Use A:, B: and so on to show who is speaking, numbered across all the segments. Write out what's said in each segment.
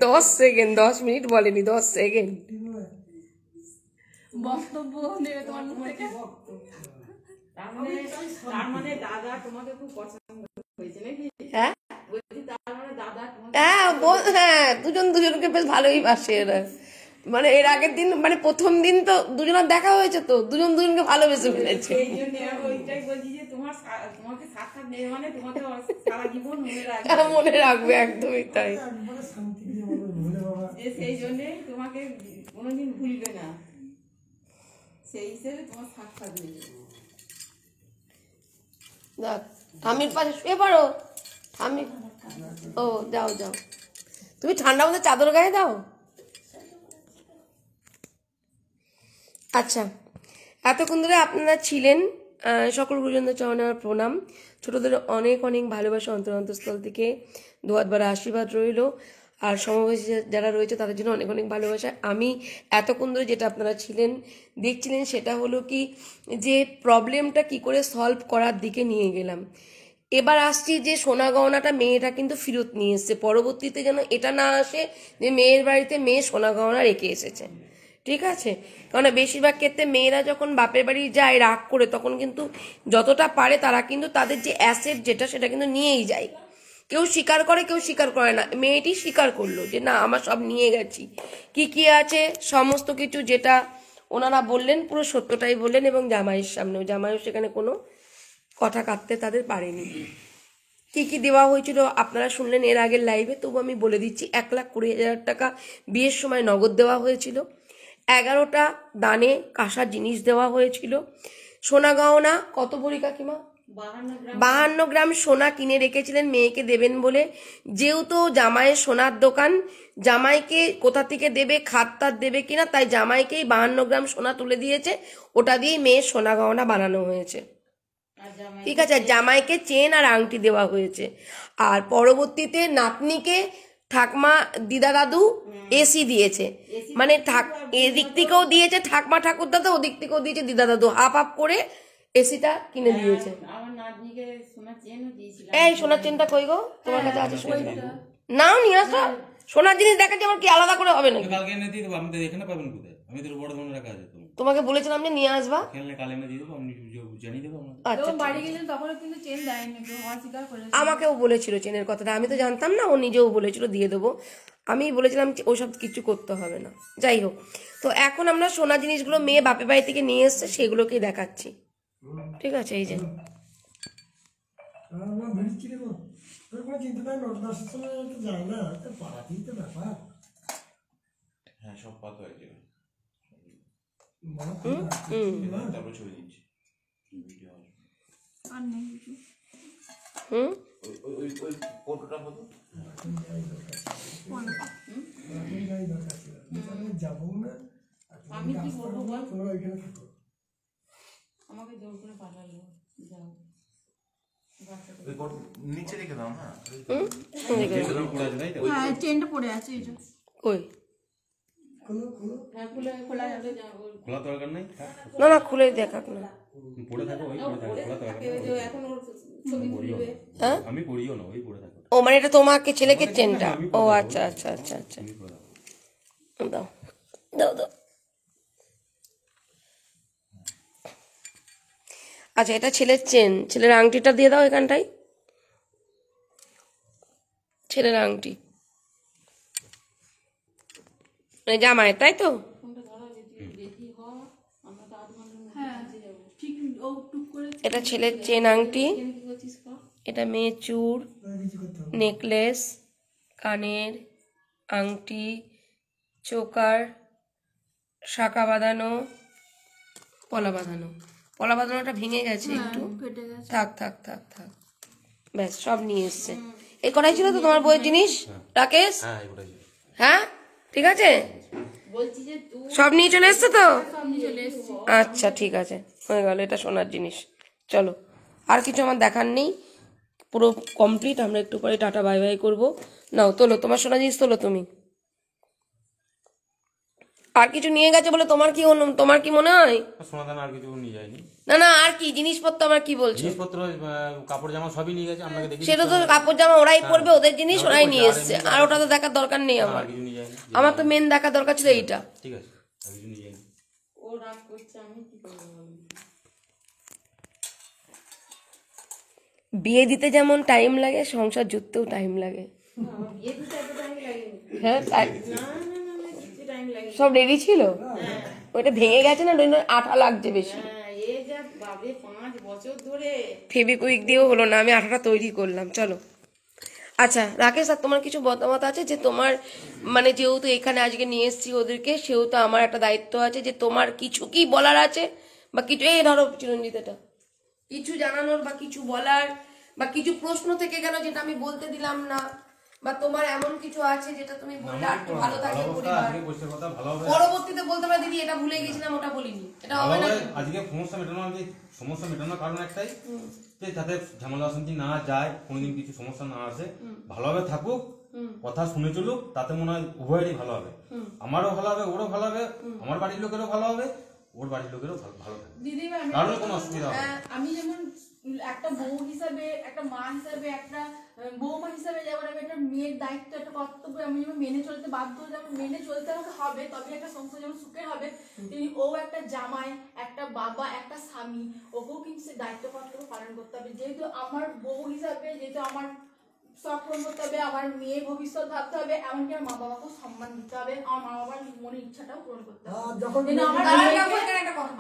A: 10 second, 10 minute বলেনি, 10 second
B: বক্তব্য নেবে তোমার মুখ থেকে। তার মানে দাদা তোমাকে খুব পছন্দ হয়েছে নাকি?
A: হ্যাঁ
B: বলছি তার মানে দাদা তোমাকে
A: হ্যাঁ দুজন দুজনকে বেশ ভালোই বাসে এরা। মানে এর আগের দিন মানে প্রথম দিন তো দুজনের দেখা হয়েছে, তো দুজন দুজনকে ভালোবেসে ফেলেছে।
B: এই জন্য আমি ওইটাই বলছি যে তোমাকে সাক্ষাৎ নেই মানে তোমাকে সারা জীবন মনে রাখবে।
A: মনে রাখবে, একদমই তাই।
B: যে সেই জন্যে তোমাকে কোনোদিন ভুলবে না, সেই হিসেবে তোমার সাক্ষাৎ নেবে।
A: দেখ ঠামির পাশে শুয়ে পড়ো। ঠামি ও যাও যাও, তুমি ঠান্ডা মধ্যে চাদর গায়ে দাও। আচ্ছা, এতক্ষণ ধরে আপনারা ছিলেন, সকল গুরুজনদের চরণে আমার প্রণাম। ছোটদের অনেক অনেক ভালোবাসা অন্তরস্থল থেকে দোয়াত বাড়া আশীর্বাদ রইল। আর সমবয়সী যারা রয়েছে তাদের জন্য অনেক অনেক ভালোবাসা। আমি এতক্ষণ ধরে যেটা আপনারা ছিলেন দেখছিলেন সেটা হলো কি, যে প্রবলেমটা কি করে সলভ করার দিকে নিয়ে গেলাম। এবার আসছি যে সোনা গহনাটা মেয়েটা কিন্তু ফেরত নিয়ে এসছে, পরবর্তীতে যেন এটা না আসে যে মেয়ের বাড়িতে মেয়ে সোনা গহনা রেখে এসেছে। ঠিক আছে, কারণ বেশিরভাগ ক্ষেত্রে মেয়েরা যখন বাপের বাড়ি যায় রাগ করে, তখন কিন্তু যতটা পারে তারা কিন্তু তাদের যে অ্যাসেট যেটা সেটা কিন্তু নিয়েই যায়। কেউ স্বীকার করে, কেউ স্বীকার করে না। মেয়েটি স্বীকার করলো যে না আমার সব নিয়ে গেছি, কি কি আছে সমস্ত কিছু যেটা ওনারা বললেন পুরো সত্যটাই বললেন, এবং জামাইয়ের সামনেও, জামাইও সেখানে কোনো কথা কাটতে তাদের পারেনি। কি কি দেওয়া হয়েছিল আপনারা শুনলেন এর আগের লাইভে, তবু আমি বলে দিচ্ছি। 1,20,000 টাকা বিয়ের সময় নগদ দেওয়া হয়েছিল, 11টা দানে কাঁসা জিনিস দেওয়া হয়েছিল, সোনা গহনা কত ভরি কাকিমা, 52 গ্রাম সোনা কিনে রেখেছিলেন মেয়েকে দেবেন বলে। যেহেতু জামাইয়ের সোনার দোকান, জামাইকে কোথা থেকে দেবে, খাত দেবে কিনা, তাই জামাইকেই 52 গ্রাম সোনা তুলে দিয়েছে, ওটা দিয়েই মেয়ের সোনা গহনা বানানো হয়েছে। ঠিক আছে, জামাইকে চেন আর আংটি দেওয়া হয়েছে। আর পরবর্তীতে নাতনিকে ঠাকমা দিদা দাদু এসি দিয়েছে, মানে এদিক থেকেও দিয়েছে ঠাকমা ঠাকুর দাদা, ওদিক থেকেও দিয়েছে দিদা দাদু, হাফ হাফ করে এসিটা কিনে দিয়েছে। এই সোনার চেনটা কই গো, তোমার কাছে আছে? নাও নিয়ে আসো, সোনার জিনিস দেখাচ্ছি আমার কি আলাদা করে হবে নাকি? তোমাকে বলেছিলাম যে নিয়ে আসবা। আমাকেও বলেছিল চেনের কথাটা, আমি তো জানতাম না, ও নিজেও বলেছিল দিয়ে দেবো। আমি বলেছিলাম ওসব কিছু করতে হবে না। যাই হোক, তো এখন আমরা সোনা জিনিসগুলো মেয়ে বাপের বাড়ি থেকে নিয়ে এসছে, সেগুলোকেই দেখাচ্ছি। ঠিক আছে, এই যে
C: নিচে রেখে দাও না,
B: চেনটা পড়ে আছে এই যে।
A: কই
B: খোলা যাবে
C: খোলা দরকার নাই,
A: না না খুলে দেখাক না,
C: পড়ে থাকো ওই পড়ে থাকো, খোলা দরকার
B: এখন ওর ছবি তুলবে।
A: হ্যাঁ
C: আমি পড়িও না, ওই পড়ে থাকো।
A: ও মানে এটা তোমাকে ছেলেকে চেনটা, ও আচ্ছা আচ্ছা আচ্ছা আচ্ছা, দাও দাও দাও। আচ্ছা এটা ছেলের চেন, ছেলের আংটিটা দিয়ে দাও এখানটায়, ছেলের আংটি মানে জামায়, তাই তো? এটা ছেলের চেন আংটি, এটা মেয়ের চূড়, নেকলেস, কানের আংটি, চোকার, শাঁখা বাঁধানো, পলা বাঁধানো। পলা বাঁধানোটা ভেঙে গেছে একটু, থাক থাক থাক থাক, ব্যাস সব নিয়ে এসছে। এই কটাই ছিল তো তোমার বইয়ের জিনিস রাকেশ? হ্যাঁ ঠিক আছে, সব নিয়ে চলে এসছে তো? আচ্ছা ঠিক আছে, হয়ে গেল, এটা সোনার জিনিস। চলো, আর কিছু আমার দেখার নেই, পুরো কমপ্লিট। আমরা একটু পরে টাটা বাই বাই করবো। নাও তোলো তোমার সোনার জিনিস, তোলো তুমি। আর কিছু নিয়ে গেছে বলে তোমার কি মনে হয়?
C: সোনাদানা আর কিছু নিয়ে যায়নি।
A: না না, আর কি জিনিসপত্র আমার কি বলছো?
C: জিনিসপত্র কাপড় জামা সবই নিয়ে গেছে, আপনাকে দেখি।
A: সেটা তো কাপড় জামা ওরাই পরবে, ওদের জিনিস ওরাই নিয়ে এসছে, আর ওটা তো দেখার দরকার নেই আমার।
C: আর কিছু নিয়ে যায়নি।
A: আমার তো মেন দেখার দরকার ছিল এইটা।
C: ঠিক আছে, আর কিছু নিয়ে যায়নি।
B: ও রাগ করছে, আমি কি করবো বলো?
A: বিয়ে দিতে যেমন টাইম লাগে, সংসার জুড়তেও টাইম লাগে।
B: আমার বিয়ে দিতে এত টাইম লাগেনি।
A: হ্যাঁ,
B: না না না না, কিছু টাইম লাগে।
A: সব রেডি ছিল,
B: হ্যাঁ
A: ওইটা ভেঙে গেছে না, ওই জন্য আঠা লাগছে বেশি।
B: হ্যাঁ, এ যা বাবরে 5 বছর ধরে।
A: ফেবিকুইক দিয়েও হলো না, আমি আঠাটা তৈরি করলাম। চলো, আচ্ছা রাকেশ, আর তোমার কিছু মতামত আছে যে তোমার মানে যেহেতু এখানে আজকে নিয়ে এসেছি ওদেরকে, সেহেতু আমার একটা দায়িত্ব আছে যে তোমার কিছু কি বলার আছে বা কিছু, এই ধরো চিরঞ্জিত, এটা কিছু জানানোর বা কিছু বলার বা কিছু প্রশ্ন থেকে গেল যেটা আমি বলতে দিলাম না, বা তোমার এমন কিছু আছে যেটা তুমি বললে আর একটু ভালো থাকবে পরিবার।
C: আজকে বসে কথা ভালো হবে।
A: পরবর্তীতে বলতে পারে দিদি এটা ভুলে গেছিলাম, ওটা বলিনি, এটা হবে না।
C: আজকে সমস্যা মেটানোর কারণ একটাই, যে যাতে ঝামেলা অশান্তি না যায়, কোনোদিন কিছু সমস্যা না আসে, ভালোভাবে থাকুক, কথা শুনে চলুক, তাতে মনে হয় উভয়েরই ভালো হবে। আমারও ভালো হবে, ওরও ভালো হবে, আমার বাড়ির লোকেরও ভালো হবে, ওর বাড়ির লোকেরও ভালো থাকবে।
B: দিদিমা,
C: কারণ কোনো অসুবিধা হবে না।
B: আমি যেমন একটা বউ হিসাবে, একটা মা হিসাবে, একটা বৌমা হিসাবে, যেমন আমি একটা মেয়ের দায়িত্ব, একটা কর্তব্য আমি যেমন মেনে চলতে বাধ্য, যেমন মেনে চলতে আমাকে হবে, তবে একটা সংসার যেমন সুখের হবে, তিনি ও একটা জামাই, একটা বাবা, একটা স্বামী, ওকেও কিন্তু সে দায়িত্ব কর্তব্য পালন করতে হবে। যেহেতু আমার বউ হিসাবে, যেহেতু আমার শখ পূরণ করতে হবে, আমার মেয়ের ভবিষ্যৎ ভাবতে হবে, এমনকি আমার মা বাবাকেও সম্মান দিতে হবে, আমার মা বাবার মনের ইচ্ছাটাও পূরণ করতে হবে, যেন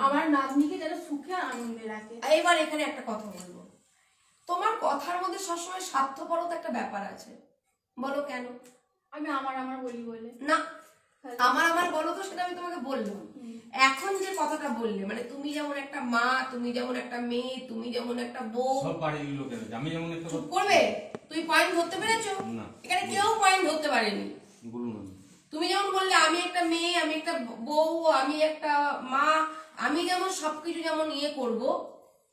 B: আমার নাতনিকে যেন সুখে আর আনন্দে রাখে।
A: এবার এখানে একটা কথা বলবো, তোমার কথার মধ্যে সবসময় স্বার্থপরতা একটা ব্যাপার আছে, বলো কেন?
B: আমি আমার বলি বলে
A: না, আমার বলো তো, সেটা আমি তোমাকে বললাম। এখন যে কথাটা বললে, মানে তুমি যেমন একটা মা, তুমি যেমন একটা মেয়ে, তুমি যেমন একটা বউ,
C: সব বাড়ির লোকের, আমি যেমন একটা
A: চুপ করবে? তুমি পয়েন্ট ধরতে পেরেছো?
C: না,
A: এখানে কেউ পয়েন্ট ধরতে পারেনি।
C: বলুন।
A: তুমি যেমন বললে আমি একটা মেয়ে, আমি একটা বউ, আমি একটা মা, আমি যেমন সবকিছু যেমন ইয়ে করব,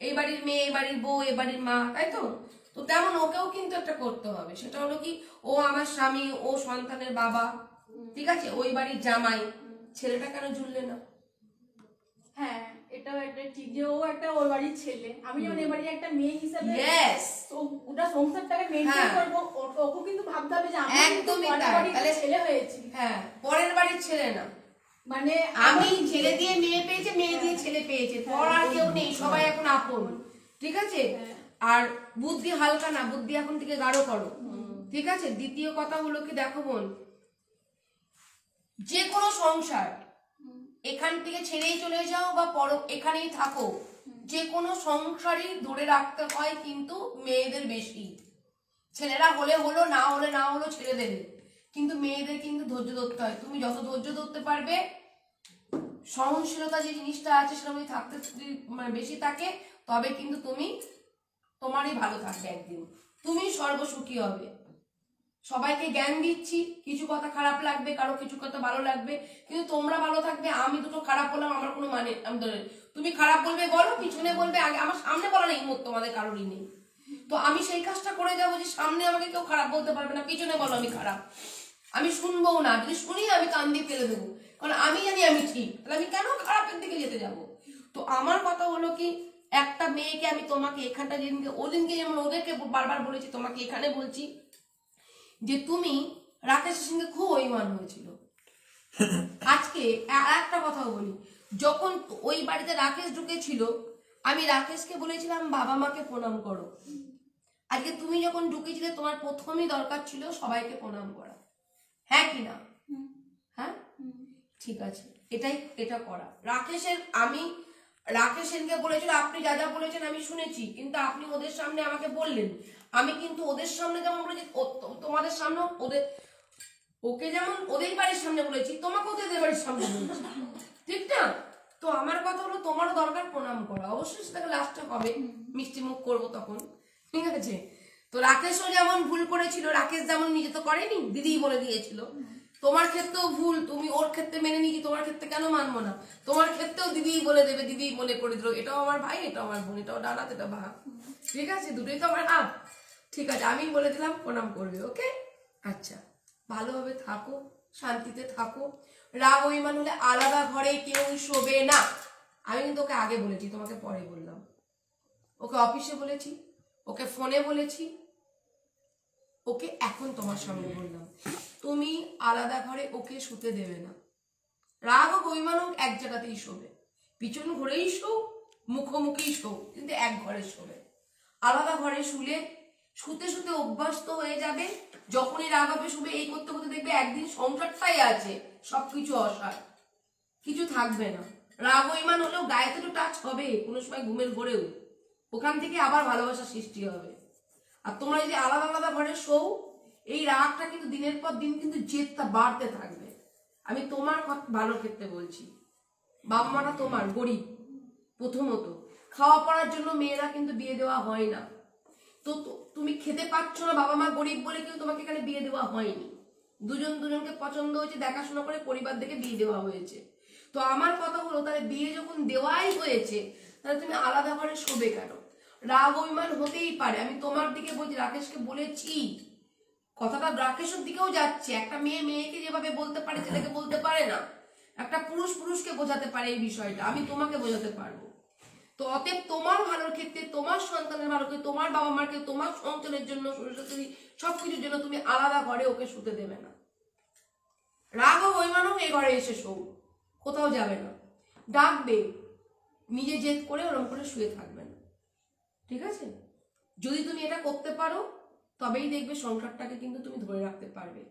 A: এই বাড়ির মেয়ে, এই বাড়ির বউ, এই বাড়ির মা, তাই তো? তো তেমন ওকেও কিন্তু একটা করতে হবে। সেটা হলো কি, ও আমার স্বামী, ও সন্তানের বাবা, ঠিক আছে, ওই বাড়ির জামাই, ছেলেটা কেন জুড়লে না?
B: হ্যাঁ, এটাও একটা ঠিক যে ও একটা ওর বাড়ির ছেলে, আমি যেমন এ বাড়ির একটা মেয়ে হিসেবে তো ওটা সংসারটাকে মেনটেন করব, ওকে কিন্তু ভাবতে হবে যে আমি
A: একদমই
B: তাহলে ছেলে হয়েছি।
A: হ্যাঁ, পরের বাড়ির ছেলে না,
B: মানে
A: আমি ছেলে দিয়ে মেয়ে পেয়েছে, মেয়ে দিয়ে ছেলে পেয়েছে, পর আর কেউ নেই, সবাই এখন আপন, ঠিক আছে? আর বুদ্ধি হালকা না, বুদ্ধি এখন থেকে গাঢ় করো, ঠিক আছে? দ্বিতীয় কথা হলো কি, দেখো বোন, যে কোনো সংসার এখান থেকে ছেড়েই চলে যাও বা এখানেই থাকো, যে কোনো সংসারই ধরে রাখতে হয় কিন্তু মেয়েদের বেশি। ছেলেরা হলে হলো, না হলে না হলো, ছেড়ে দেবে, কিন্তু মেয়েদের কিন্তু ধৈর্য ধরতে হয়। তুমি যত ধৈর্য ধরতে পারবে, সহনশীলতা যে জিনিসটা আছে সেটা যদি থাকতে মানে বেশি থাকে, তবে কিন্তু তুমি তোমারই ভালো থাকবে, একদিন তুমি সর্বসুখী হবে। সবাইকে জ্ঞান দিচ্ছি, কিছু কথা খারাপ লাগবে, কারো কিছু কথা ভালো লাগবে, কিন্তু তোমরা ভালো থাকবে। আমি দুটো খারাপ বললাম, আমার কোনো মানে, তুমি খারাপ বলবে বলো, পিছনে বলবে, আগে আমার সামনে বলার হিম্মত তোমাদের কারোরই নেই। তো আমি সেই কাজটা করে যাবো যে সামনে আমাকে কেউ খারাপ বলতে পারবে না, পিছনে বলো আমি খারাপ, আমি শুনবো না, যদি শুনি আমি কান দিয়ে ফেলে দেবো, কারণ আমি জানি আমি ঠিক, তাহলে আমি কেন খারাপের দিকে যেতে যাব? তো আমার কথা হলো কি, একটা মেয়েকে আমি তোমাকে এখানটা যেদিনকে, ওদিনকে যেমন ওদেরকে বারবার বলেছি, তোমাকে এখানে বলছি যে তুমি রাকেশের সঙ্গে খুব অভিমান হয়েছিল। আজকে একটা কথা বলি, যখন ওই বাড়িতে রাকেশ ঢুকেছিল, আমি রাকেশকে বলেছিলাম বাবা মাকে প্রণাম করো। আজকে তুমি যখন ঢুকেছিলে, তোমার প্রথমেই দরকার ছিল সবাইকে প্রণাম করা, হ্যাঁ কি না? হ্যাঁ, ঠিক আছে, এটা করা। রাকেশকে বলেছিল, আপনি যা যা বলেছেন আমি শুনেছি, কিন্তু আপনি ওদের সামনে আমাকে বললেন, আমি কিন্তু ওদের সামনে যেমন বলেছি, তোমাদের সামনে ওকে যেমন ওদের বাড়ির সামনে বলেছি, তোমাকে ওদের বাড়ির সামনে বলেছি, ঠিক না? তো আমার কথা হলো, তোমারও দরকার প্রণাম করা, অবশ্যই সেটাকে লাস্টে হবে, মিষ্টি মুখ করবো তখন, ঠিক আছে? তো রাকেশও যেমন ভুল করেছিল, রাকেশ যেমন নিজে তো করেনি, দিদি বলে দিয়েছিল, তোমার ক্ষেত্রেও ভুল, তুমি ওর ক্ষেত্রে মেনে নিয়েছি, তোমার ক্ষেত্রে কেন মানবো না? তোমার ক্ষেত্রেও দিদি বলে দেবে, দিদি মনে করে দিল, এটাও আমার ভাই, এটাও আমার বোন, এটাও ডানাত, এটা ভাগ, ঠিক আছে? দুটোই তো আমার হাত, ঠিক আছে? আমি বলে দিলাম প্রণাম করবে, ওকে? আচ্ছা, ভালোভাবে থাকো, শান্তিতে থাকো, রাগ অভিমান হলে আলাদা ঘরে কেউ শোবে না। আমি কিন্তু ওকে আগে বলেছি, তোমাকে পরে বললাম। ওকে অফিসে বলেছি, ওকে ফোনে বলেছি, ওকে এখন তোমার সামনে বললাম, তুমি আলাদা ঘরে ওকে শুতে দেবে না। রাগ হোক অভিমান হোক এক জায়গাতেই শোবে, পিছন ঘরেই শো, মুখোমুখি শো, কিন্তু এক ঘরে শোবে। আলাদা ঘরে শুলে শুতে শুতে অভ্যস্ত হয়ে যাবে, যখনই রাগ হবে শুবে, এই করতে করতে দেখবে একদিন সংসারটাই আছে, সবকিছু অসার, কিছু থাকবে না। রাগ অভিমান হলেও গায়ে তো টাচ হবে কোনো সময় ঘুমের ঘরেও, ওখান থেকে আবার ভালোবাসা সৃষ্টি হবে। আর তোমরা যদি আলাদা আলাদা ঘরে শোও, এই রাগটা কিন্তু দিনের পর দিন কিন্তু জেদটা বাড়তে থাকবে। আমি তোমার ভালো ক্ষেত্রে বলছি, বাবা মারা তোমার গরিব, প্রথমত খাওয়া পড়ার জন্য মেয়েরা কিন্তু বিয়ে দেওয়া হয় না। তো তুমি খেতে পাচ্ছ না, বাবা মা গরিব বলে কিন্তু তোমাকে এখানে বিয়ে দেওয়া হয়নি। দুজন দুজনকে পছন্দ হয়েছে, দেখাশোনা করে পরিবার দেখে বিয়ে দেওয়া হয়েছে। তো আমার কথা হলো, তাহলে বিয়ে যখন দেওয়াই হয়েছে, তাহলে তুমি আলাদা ঘরে শোবে কেন? রাগ অভিমান হতেই পারে, আমি তোমার দিকে বলছি, রাকেশকে বলেছি, কথাটা রাকেশের দিকেও যাচ্ছে। একটা মেয়ে মেয়েকে যেভাবে বলতে পারে, ছেলেকে বলতে পারে না। একটা পুরুষ পুরুষকে বোঝাতে পারে এই বিষয়টা, আমি তোমাকে বোঝাতে পারবো। তো অতএব তোমার ভালোর ক্ষেত্রে, তোমার সন্তানের ভালো ক্ষেত্রে, তোমার বাবা মাকে, তোমার সংসারের জন্য, শ্বশুর সবকিছুর জন্য তুমি আলাদা ঘরে ওকে শুতে দেবে না। রাগ ও অভিমান হোক, এই ঘরে এসে শো, কোথাও যাবে না। ডাকবে, নিজে জেদ করে ওরকম করে শুয়ে থাকবে না, ঠিক আছে? যদি তুমি এটা করতে পারো, তবেই দেখবে সংসারটাকে কিন্তু তুমি ধরে রাখতে পারবে।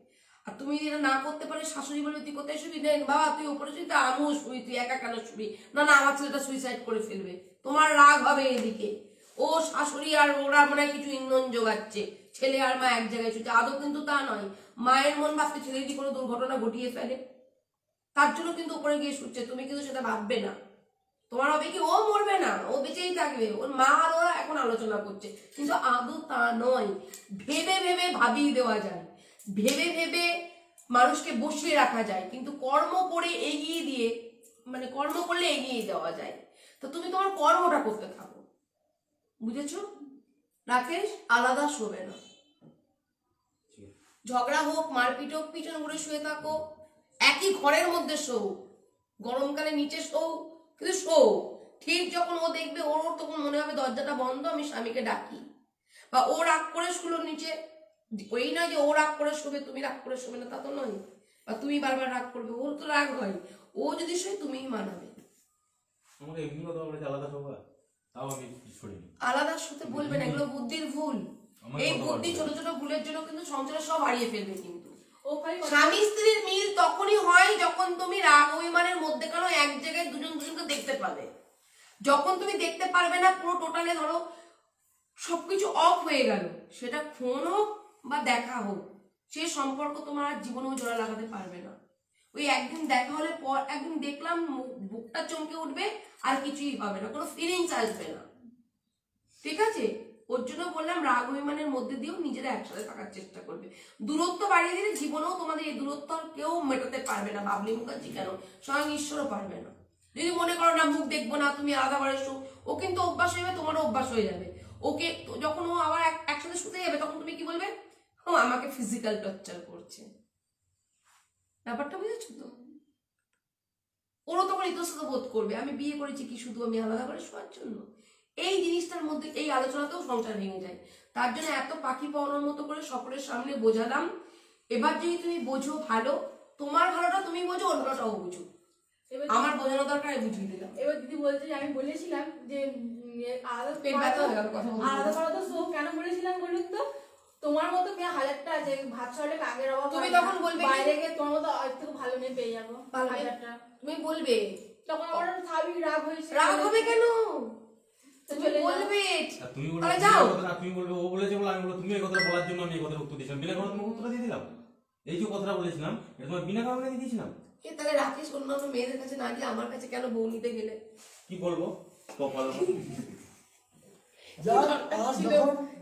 A: আর তুমি যদি এটা না করতে পারো, শাশুড়ি বলে তুই কোথায় শুবি, নেন বাবা তুই উপরে শুবি, তা আমিও শুবি, তুই একা কেন শুবি, না না আমার ছেলেটা সুইসাইড করে ফেলবে, তোমার রাগ হবে এদিকে। ও শাশুড়ি আর ওরা মনে হয় কিছু ইন্ধন জোগাচ্ছে, ছেলে আর মা এক জায়গায় শুচ্ছে, আদৌ কিন্তু তা নয়। মায়ের মন ভাবতে ছেলে যদি কোনো দুর্ঘটনা ঘটিয়ে ফেলে, তার জন্য কিন্তু উপরে গিয়ে শুচ্ছে, তুমি কিন্তু সেটা ভাববে না। তোমার হবে কি, ও মরবে না, ও বেঁচেই থাকবে, ওর মা আর ওরা এখন আলোচনা করছে, কিন্তু আদৌ তা নয়। ভেবে ভেবে ভাবিয়ে দেওয়া যায়, ভেবে ভেবে মানুষকে বসিয়ে রাখা যায়, কিন্তু কর্ম করে এগিয়ে দিয়ে, মানে কর্ম করলে এগিয়ে দেওয়া যায়। তো তুমি তোমার কর্মটা করতে থাকো, বুঝেছো? রাকেশ আলাদা শোবে না, ঝগড়া হোক, মারপিট হোক, পিছন ঘুরে শুয়ে থাকো, একই ঘরের মধ্যে শো, গরমকালে নিচে শো, কিন্তু শো। ঠিক যখন ও দেখবে ওর তখন মনে হবে দরজাটা বন্ধ, আমি স্বামীকে ডাকি। বা ও রাগ করে শুলো নিচে, ওই নয় যে ও রাগ করে শোবে তুমি রাগ করে শোবে না, তা তো নয়। বা তুমি বারবার রাগ করবে, ওর তো রাগ হয়, ও যদি শোয় তুমিই মানাবে।
C: আমাকে এমনি কথা বলেছে আলাদা সবাই, তাও আমি ছড়িনি।
A: আলাদা শুতে বলবে না, এগুলো বুদ্ধির ভুল। এই বুদ্ধি ছোট ছোট ভুলের জন্য কিন্তু সংসারে সব হারিয়ে ফেলবে। কিন্তু স্বামী স্ত্রীর মিল তখনই হয় যখন তুমি রাগ অভিমানের মধ্যে কেন এক জায়গায় দুজন দুজনকে দেখতে পাবে। যখন তুমি দেখতে পারবে না, পুরো টোটালে ধরো সবকিছু অফ হয়ে গেল, সেটা ফোন হোক বা দেখা হোক, সে সম্পর্ক তোমার আর জীবনেও জোড়া লাগাতে পারবে না। ওই একদিন দেখা হলে পর একদিন দেখলাম বুকটা চমকে উঠবে, আর কিছুই হবে না, কোনো ফিলিংস আসবে না, ঠিক আছে? ওর জন্য বললাম রাগ অভিমানের মধ্যে দিয়েও নিজেরা একসাথে থাকার চেষ্টা করবে। দূরত্ব বাড়িয়ে দিলে জীবনেও তোমাদের এই দূরত্ব কেউ মেটাতে পারবে না, বাবলি মুখার্জি কেন, স্বয়ং ঈশ্বরও পারবে না। যদি মনে করো না মুখ দেখবো না, তুমি আলাদা করে শো, ও কিন্তু অভ্যাস হয়ে যাবে, তোমারও অভ্যাস হয়ে যাবে। ওকে যখন ও আবার একসাথে শুতে যাবে, তখন তুমি কি বলবে, ও আমাকে ফিজিক্যাল টর্চার করছে। ব্যাপারটা বুঝেছো তো? ওরও তখন ইতস্তত বোধ করবে, আমি বিয়ে করেছি কি শুধু আমি আলাদা করে শোয়ার জন্য? এই জিনিসটার মধ্যে এই আলোচনাতেও সংসার ভেঙে যায়। তার জন্য এত পাখি পাওয়ানোর মতো করে সকলের সামনে বোঝালাম। এবার যদি তুমি বোঝো ভালো, তোমার ভালোটা তুমি বোঝো, ওর ভালোটাও বুঝো, আমার বোঝানো দরকার বুঝিয়ে দিলাম।
B: এবার দিদি বলছে যে আমি বলেছিলাম যে আলাদা
A: পেট ব্যথা হয়ে গেল কথা বলতে।
B: আলাদা করা তো শোক কেন বলেছিলাম বলুন তো? তোমার মতো মেয়ে হাজারটা আছে, ভাত ছড়লে কাকের অভাব,
A: তুমি তখন বলবে
B: বাইরে গিয়ে তোমার মতো আর থেকে ভালো মেয়ে পেয়ে যাবো হাজারটা,
A: তুমি বলবে,
B: তখন আমার স্বাভাবিক রাগ হয়েছে।
A: রাগ হবে কেন?
B: তুমি
A: বলবে,
C: তুমি
A: তাহলে যাও।
C: তুমি বলবে ও বলেছে বলে আমি বলবো, তুমি এই কথাটা বলার জন্য আমি এই কথার উত্তর দিয়েছিলাম, বিনা কারণে তোমাকে উত্তরটা দিয়ে দিলাম। এই যে কথাটা বলেছিলাম এটা তোমার বিনা কারণে দিয়ে দিয়েছিলাম।
A: তাহলে রাকেশ অন্যান্য মেয়েদের কাছে না গিয়ে আমার কাছে কেন বউ নিতে গেলে?
C: কি বলবো কপাল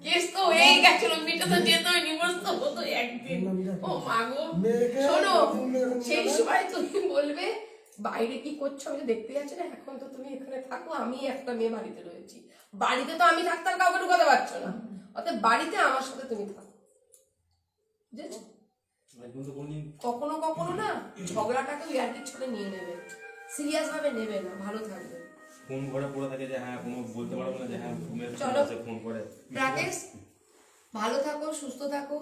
A: কেস তো হয়ে গেছিল, মিটা তো যেত, নিমস্ত হতো একদিন। ও মা গো, শোনো, সেই সময় তুমি বলবে বাইরে কি করছো আমি তো দেখতে যাচ্ছি না, এখন তো তুমি এখানে থাকো, আমি একটা মেয়ে বাড়িতে রয়েছি, বাড়িতে তো আমি থাকতাম, কাউকে ঢুকাতে পারছো না, অর্থাৎ বাড়িতে আমার সাথে তুমি থাকো, বুঝেছো?
C: একদম তো কোনদিন
A: কখনো কখনো না ঝগড়াটাকে ইয়ার্কির ছলে নিয়ে নেবে, সিরিয়াস ভাবে নেবে না, ভালো থাকবে।
C: ফোন ঘরে পড়ে থাকে যে হ্যাঁ কোনো বলতে পারবো না যে হ্যাঁ ঘুমের
A: চলো।
C: আছে ফোন করে।
A: রাকেশ, ভালো থাকো, সুস্থ থাকো,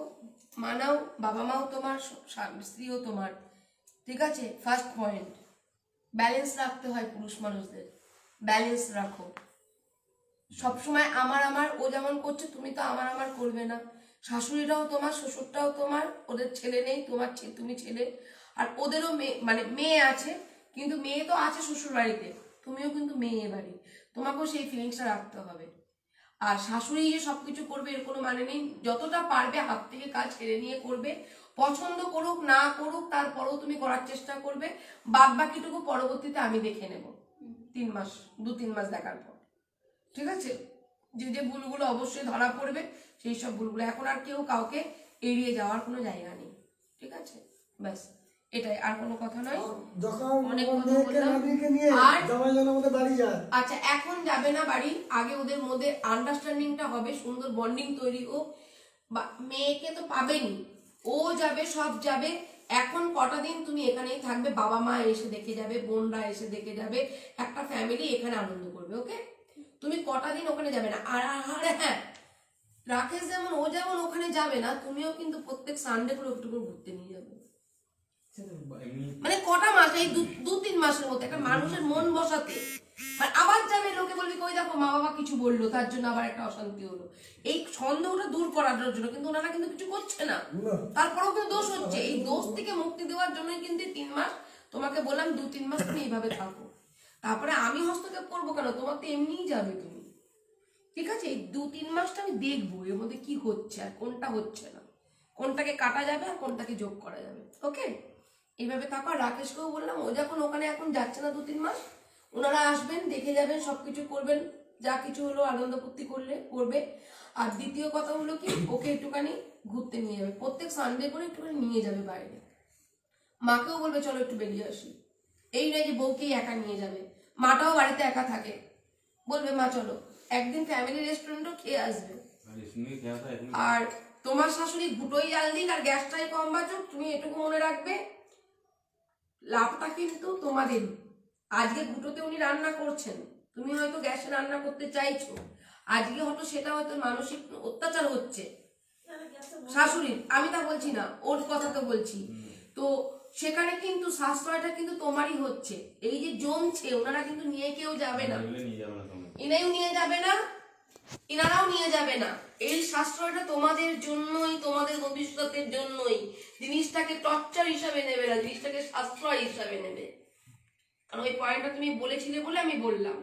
A: মানাও, বাবা মাও তোমার, স্ত্রীও তোমার, ঠিক আছে? ফার্স্ট পয়েন্ট, ব্যালেন্স রাখতে হয় পুরুষ মানুষদের, ব্যালেন্স রাখো। সবসময় আমার আমার ও যেমন করছে তুমি তো আমার আমার করবে না। শাশুড়িটাও তোমার, শ্বশুরটাও তোমার, ওদের ছেলে নেই, তোমার তুমি ছেলে, আর ওদেরও মেয়ে, মানে মেয়ে আছে, কিন্তু মেয়ে তো আছে শ্বশুর বাড়িতে, তুমিও কিন্তু মেয়ে বাড়ি, তোমাকেও সেই ফিলিংসটা রাখতে হবে। আর শাশুড়ি যে সবকিছু করবে এর কোনো মানে নেই, যতটা পারবে হাত থেকে কাজ কেড়ে নিয়ে করবে, পছন্দ করুক না করুক তারপরেও তুমি করার চেষ্টা করবে, বাদ বাকিটুকু পরবর্তীতে আমি দেখে নেব 3 মাস, 2-3 মাস দেখার পর, ঠিক আছে? যে যে ভুলগুলো অবশ্যই ধরা পড়বে সেই সব ভুলগুলো, এখন আর কেউ কাউকে এড়িয়ে যাওয়ার কোনো জায়গা নেই, ঠিক আছে? ব্যাস এটাই, আর কোনো কথা নয়।
D: যখন
A: অনেক কথা
D: মেয়েকে
A: বললাম।
D: নাতনিকে নিয়ে
A: আর
D: জামাই যেন আমাদের বাড়ি যায়।
A: আচ্ছা, এখন যাবে না বাড়ি, আগে ওদের মধ্যে আন্ডারস্ট্যান্ডিংটা হবে, সুন্দর বন্ডিং তৈরি হোক। মেয়েকে তো পাবেনি, ও যাবে, সব যাবে। এখন কটা দিন তুমি এখানেই থাকবে, বাবা মা এসে দেখে যাবে, বোনরা এসে দেখে যাবে, একটা ফ্যামিলি এখানে আনন্দ করবে, ওকে? তুমি কটা দিন ওখানে যাবে না। আর হ্যাঁ, রাকেশ যেমন ও যেমন ওখানে যাবে না, তুমিও কিন্তু প্রত্যেক সানডে করে একটু করে ঘুরতে নিয়ে যাবে।
C: এমনি
A: মানে কটা মাস, এই 2-3 মাসের মধ্যে একটা মানুষের মন বসাতে। আর আবার যাবে, লোকে বলবি কই দেখো মা বাবা কিছু বললো তার জন্য আবার একটা অশান্তি হলো, এই সন্দেহটা দূর করার জন্য। কিন্তু ওনারা কিন্তু কিছু করছে না, তারপরেও কিন্তু দোষ হচ্ছে। এই দোষ থেকে মুক্তি দেওয়ার জন্যই কিন্তু 3 মাস তোমাকে বললাম, 2-3 মাস তুমি এইভাবে থাকো, তারপরে আমি হস্তক্ষেপ করবো কেন? তোমার তো এমনিই যাবে তুমি, ঠিক আছে? এই 2-3 মাসটা আমি দেখবো এর মধ্যে কি হচ্ছে আর কোনটা হচ্ছে না, কোনটাকে কাটা যাবে আর কোনটাকে যোগ করা যাবে, ওকে? এইভাবে থাকো। আর রাকেশকেও বললাম, ও যখন ওখানে এখন যাচ্ছে না 2-3 মাস, ওনারা আসবেন, দেখে যাবেন, সবকিছু করবেন, যা কিছু হলো আনন্দ ফুর্তি করবে। আর দ্বিতীয় কথা হলো কি, ওকে একটুখানি ঘুরতে নিয়ে যাবে, প্রত্যেক সানডে করে একটুখানি নিয়ে যাবে বাইরে। মাকেও বলবে চলো একটু বেরিয়ে আসি, এই নয় যে বউকেই একা নিয়ে যাবে, মাটাও বাড়িতে একা থাকে, বলবে মা চলো একদিন ফ্যামিলি রেস্টুরেন্টও খেয়ে আসবে। আর তোমার শাশুড়ি ঘুটোই জাল দিক আর গ্যাসটাই কম বাঁচুক, তুমি এটুকু মনে রাখবে, লাভটা কিন্তু তোমাদের। আজকে ঘুটোতে উনি রান্না করছেন, তুমি হয়তো গ্যাসে রান্না করতে চাইছো, আজকে হয়তো সেটা হয়তো মানসিক অত্যাচার হচ্ছে শাশুড়ির, আমি তা বলছি না, ওর কথা তো বলছি। তো সেখানে কিন্তু সাশ্রয়টা কিন্তু তোমারই হচ্ছে, এই যে জমছে, ওনারা কিন্তু নিয়ে কেউ যাবে না, ইনাইও নিয়ে যাবে না, ইনারাও নিয়ে যাবে না। এই সাশ্রয়টা তোমাদের জন্যই, তোমাদের ভবিষ্যতের জন্যই। জিনিসটাকে টর্চার হিসাবে নেবে না, জিনিসটাকে সাশ্রয় হিসাবে নেবে। কারণ ওই পয়েন্টটা তুমি বলেছিলে বলে আমি বললাম,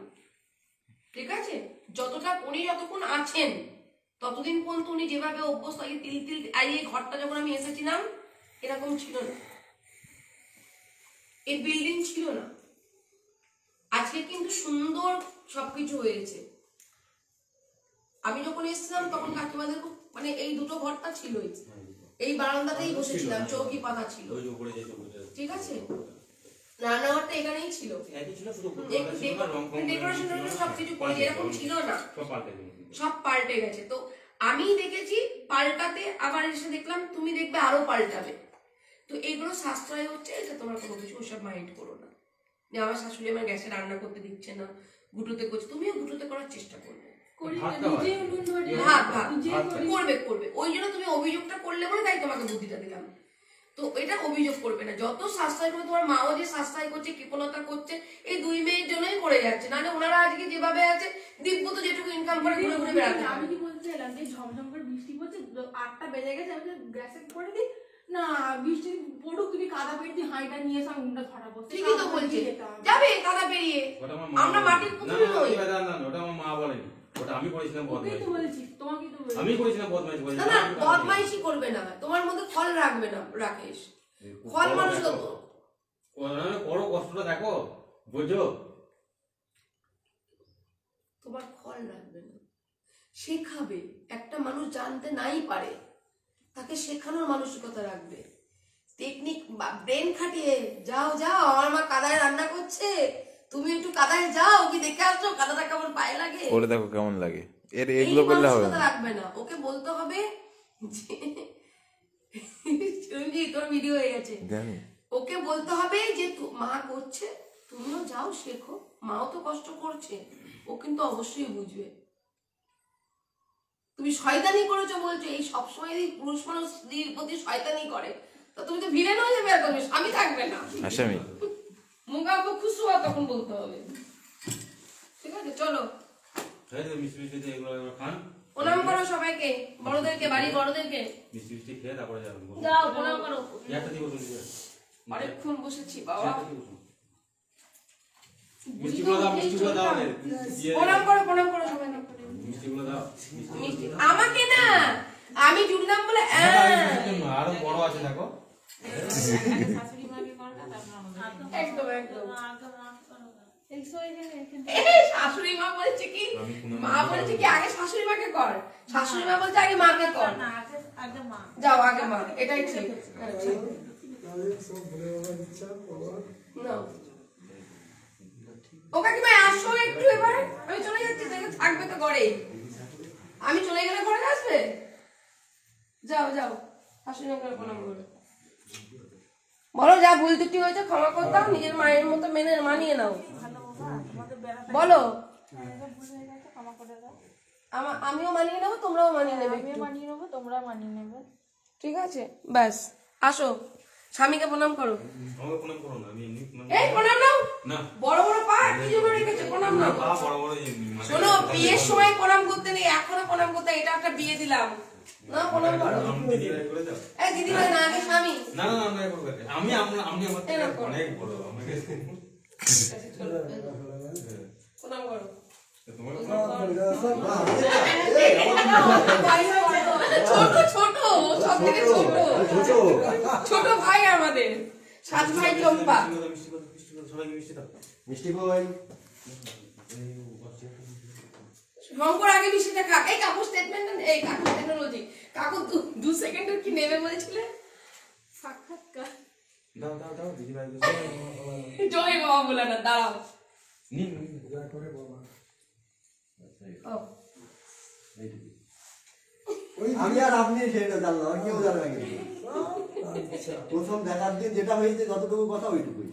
A: ঠিক আছে? উনি যতক্ষণ আছেন ততদিন পর্যন্ত উনি যেভাবে অভ্যস্ত, এই ঘরটা যখন আমি এসেছিলাম এরকম ছিল না, এই বিল্ডিং ছিল না, আজকে কিন্তু সুন্দর সবকিছু হয়েছে। আমি যখন এসেছিলাম তখন কাকিমাদের মানে এই দুটো ঘরটা ছিলই, এই বারান্দাতেই বসেছিলাম, চৌকি পাতা ছিল, ঠিক আছে? রান্নাঘরটা এখানেই ছিল, ডেকোরেশন সবকিছু করে, এরকম ছিল না, সব পাল্টে গেছে। তো আমি দেখেছি পাল্টাতে, আবার এসে দেখলাম তুমি দেখবে আরো পাল্টাবে। তো এইগুলো সাশ্রয় হচ্ছে, এটা তোমরা কোনো কিছু ওসব মাইন্ড করো না যে আমার শাশুড়ি আমার গ্যাসে রান্না করতে দিচ্ছে না, ঘুটোতে করছে, তুমিও ঘুটোতে করার চেষ্টা করবে, করবে। ওই জন্য তুমি অভিযোগটা করলে বলে তাই তোমাকে বুদ্ধিটা দিলাম। তো এটা অভিযোগ করবে না, যত সাশ্রয় করবে, তোমার মাও যে সাশ্রয় করছে, কৃপণতা করছে, এই 2 মেয়ের জন্যই করে যাচ্ছে, নাহলে ওনারা আজকে যেভাবে আছে, দিব্য তো যেটুকু ইনকাম করে ঘুরে ঘুরে বেড়াতে।
B: আমি কি বলতে এলাম যে ঝমঝম করে বৃষ্টি পড়ছে, 8টা বেজে গেছে, আমি গ্যাসে করে দিই না, বৃষ্টি পড়ুক, তুমি কাদা পেট দিয়ে হাঁড়িটা নিয়ে এসে উন্ডা ছড়া বসে,
A: ঠিকই তো বলছে, যাবে কাদা পেরিয়ে, আমরা মাটির পুতুল নই।
C: ওটা আমার মা বলেনি, ওটা আমি করেছিলাম বদমাইশি।
B: তো বলছি তোমাকে তো বলছি
C: আমি করেছিলাম বদমাইশি।
A: না বদমাইশি করবে না, তোমার মধ্যে ফল রাখবে না রাকেশ, ফল মানুষ তো
C: বড় কষ্টটা দেখো, বুঝো,
A: তোমার ফল রাখবে না, শেখাবে। একটা মানুষ জানতে নাই পারে, তাকে শেখানোর মানসিকতা রাখবে, টেকনিক ব্রেন খাটিয়ে যাও আমার মা কাদায় রান্না করছে, তুমি একটু কাদায় যাও, কি দেখে আসছো কাদাটা কেমন পায়ে লাগে,
E: করে দেখো কেমন লাগে, এগুলো করলে হবে না।
A: রাখবে না, ওকে বলতে হবে যে চিরঞ্জিত তোর ভিডিও হয়ে গেছে।
D: জানি
A: ওকে বলতে হবে যে মা করছে, তুমিও যাও শেখো, মাও তো কষ্ট করছে, ও কিন্তু অবশ্যই বুঝবে। তুমি শয়তানি করেছো বলছো, এই সবসময় যদি পুরুষ মানুষ স্ত্রীর প্রতি শয়তানি করে তো তুমি তো ভিলেন হয়ে যাবে, একদম স্বামী থাকবে না,
D: আসামি
A: মুখাম্মু খুশু হওয়া তখন বলতে হবে। ঠিক আছে, চলো
C: এই যে মিষ্টি মিষ্টি দিয়ে এগুলো এবার খান,
A: প্রণাম করো সবাইকে, বড়দেরকে, বাড়ির বড়দেরকে।
C: মিষ্টি মিষ্টি খেয়ে তারপরে যাবেন।
A: যাও প্রণাম করো।
C: একটা দিয়ে বসুন,
A: অনেকক্ষণ বসেছি বাবা।
C: মিষ্টিগুলো দাও, মিষ্টিগুলো দাও,
A: প্রণাম করো, প্রণাম করো সবাইকে।
C: মিষ্টিগুলো দাও।
A: মিষ্টি আমাকে না, আমি জুড়লাম বলে
C: আরো বড় আছে দেখো।
A: একদম একদম। শাশুড়ি মা বলছে কি, মা বলছে কি আগে শাশুড়ি মাকে কর, শাশুড়ি মা বলছে আগে মাকে কর। যাও আগে মা, এটাই ঠিক। নাও। ও কাকিমা আসো একটু এবার, আমি চলে যাচ্ছি, দেখে থাকবে তো ঘরে, আমি চলে গেলে ঘরে আসবে। যাও যাও, শাশুড়ি মাকে প্রণাম করো, বলো যা ভুল ত্রুটি হয়েছে ক্ষমা করতাম, নিজের মায়ের মতো মেনে মানিয়ে নাও। বলো আমিও মানিয়ে নেবো, তোমরাও মানিয়ে নেবে, ঠিক আছে? ব্যাস আসো, স্বামীকে প্রণাম করো।
C: আমাকে প্রণাম করো না, আমি এমনি
A: এই প্রণাম নাও,
C: না
A: বড় বড় পা কি জন্য রেখেছো, প্রণাম নাও।
C: পা বড় বড়
A: শোনো, বিয়ের সময় প্রণাম করতে নেই, এখনো প্রণাম করতে, এটা একটা বিয়ে দিলাম না, প্রণাম করো।
C: দিদি রাই করে দাও।
A: এই দিদি ভাই না, আগে স্বামী।
C: না না না, না করবে, আমি আমি আমার থেকে অনেক বড়, আমাকে
A: প্রণাম করো।
C: তোমার
A: ছোট ছোট, সব থেকে ছোট ছোট ভাই আমাদের, সাত ভাই চম্পা।
C: সবাইকে মিষ্টি দাও।
D: মিষ্টি কই
A: শঙ্কর আগে মিষ্টিটা খা। এই কাকু স্টেটমেন্ট, এই কাকু টেকনোলজি, কাকু 2 সেকেন্ডের কি নেবে বলেছিলে?
B: সাক্ষাৎকার
C: দাও দাও দাও দিদি ভাই।
A: জয় বাবা বলে না, দাঁড়াও।
C: নিন
A: ও
D: আমি আর আপনি সেটা জানলাম, আর কেউ জানে না কিন্তু। প্রথম দেখার দিন যেটা হয়েছে, যতটুকু কথা ওইটুকুই।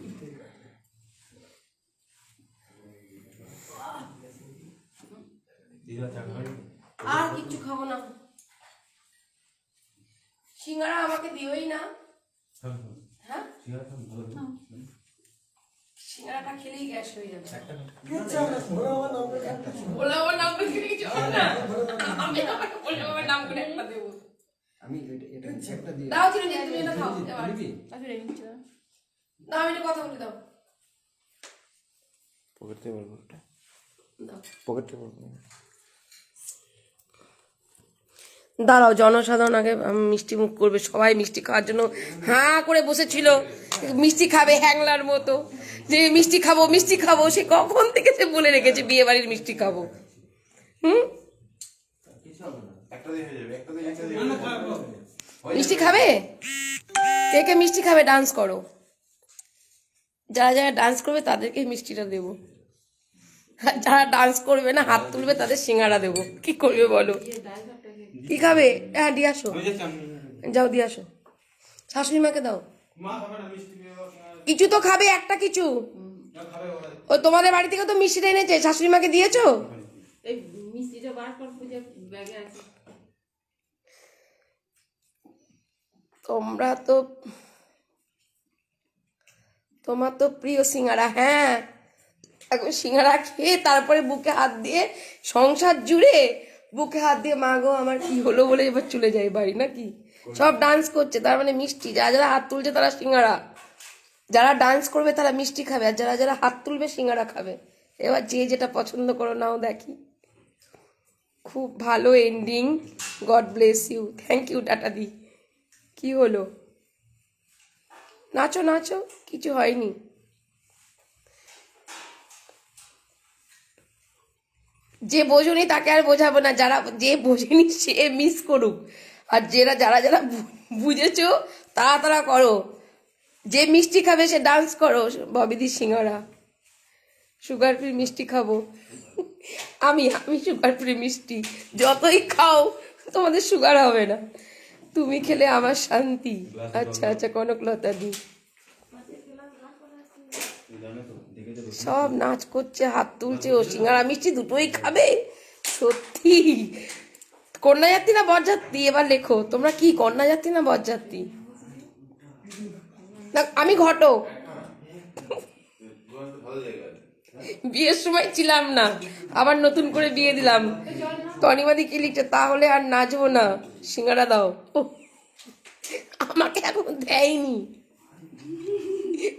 C: দিদি ভাই চা খাবেন?
A: আর কিচ্ছু খাবো না, সিঙ্গারা আমাকে দিওই না। হ্যাঁ, সিঙ্গারাটা খেলেই গ্যাস হয়ে যাবে। বলে আমার নাম করে কিছু হবে না, আমি আমাকে বলে আমার নাম করে একটা দেবো।
D: আমি এটা একটা দিয়ে
A: দাও চিরঞ্জিত, তুমি এটা খাও এবার। না আমি একটা কথা বলে দাও।
D: পকেট থেকে বলবো,
A: দাও।
D: পকেট থেকে বলবো।
A: দাঁড়াও, জনসাধারণ আগে মিষ্টি মুখ করবে, সবাই মিষ্টি খাওয়ার জন্য হাঁ করে বসেছিল, মিষ্টি খাবে হ্যাংলার মতো, যে মিষ্টি খাবো মিষ্টি খাবো, সে কখন থেকে সে বলে রেখেছে বিয়ে বাড়ির মিষ্টি খাবো। মিষ্টি খাবে, কে কে মিষ্টি খাবে ডান্স করো, যারা যারা ডান্স করবে তাদেরকে মিষ্টিটা দেবো, আর যারা ডান্স করবে না হাত তুলবে তাদের সিঙ্গারা দেবো। কি করবে বলো, কি খাবে? হ্যাঁ দিয়ে আসো, যাও দিয়ে আসো, শাশুড়ি মাকে দাও,
C: মা খাবে না মিষ্টি?
A: কিছু তো খাবে, একটা কিছু। ও তোমাদের বাড়ি থেকে তো মিষ্টিটা এনেছে, শাশুড়ি মাকে দিয়েছো?
B: এই মিষ্টিটা বার কর, পূজা ব্যাগে আছে।
A: তোমার তো প্রিয় সিঙ্গারা। হ্যাঁ, এখন সিঙ্গারা খেয়ে তারপরে বুকে হাত দিয়ে, সংসার জুড়ে বুকে হাত দিয়ে, মা গো আমার কি হলো বলে এবার চলে যায় বাড়ি নাকি? সব ডান্স করছে, তার মানে মিষ্টি। যারা যারা হাত তুলছে তারা সিঙ্গারা, যারা ডান্স করবে তারা মিষ্টি খাবে, আর যারা যারা হাত তুলবে সিঙ্গারা খাবে। এবার যে যেটা পছন্দ করো নাও, দেখি। খুব ভালো ending, God bless you, thank you tata দি। কি হলো, নাচো নাচো, কিছু হয়নি। যে বোঝেনি তাকে আর বোঝাবো না, যারা যে বোঝেনি সে মিস করুক, আর যারা যারা বুঝেছো তারা করো। যে মিষ্টি খাবে সে ডান্স করো। ববিদি সিঙ্গারা, সুগার ফ্রি মিষ্টি খাবো। আমি সুগার ফ্রি মিষ্টি, যতই খাও তোমাদের সুগার হবে না। তুমি খেলে আমার শান্তি। আচ্ছা আচ্ছা, কনকলতা দি সব নাচ করছে, হাত তুলছে, ও সিঙ্গারা মিষ্টি দুটোই খাবে। সত্যি কন্যা যাত্রী না বরযাত্রী? এবার লেখো তোমরা, কি কন্যা যাত্রী না বরযাত্রী? না আমি ঘটক, বিয়ের সময় ছিলাম না, আবার নতুন করে বিয়ে দিলাম। তনিমাদি কি লিখছে, তাহলে আর নাচবো না, সিঙ্গারা দাও। আমাকে এখন দেয়নি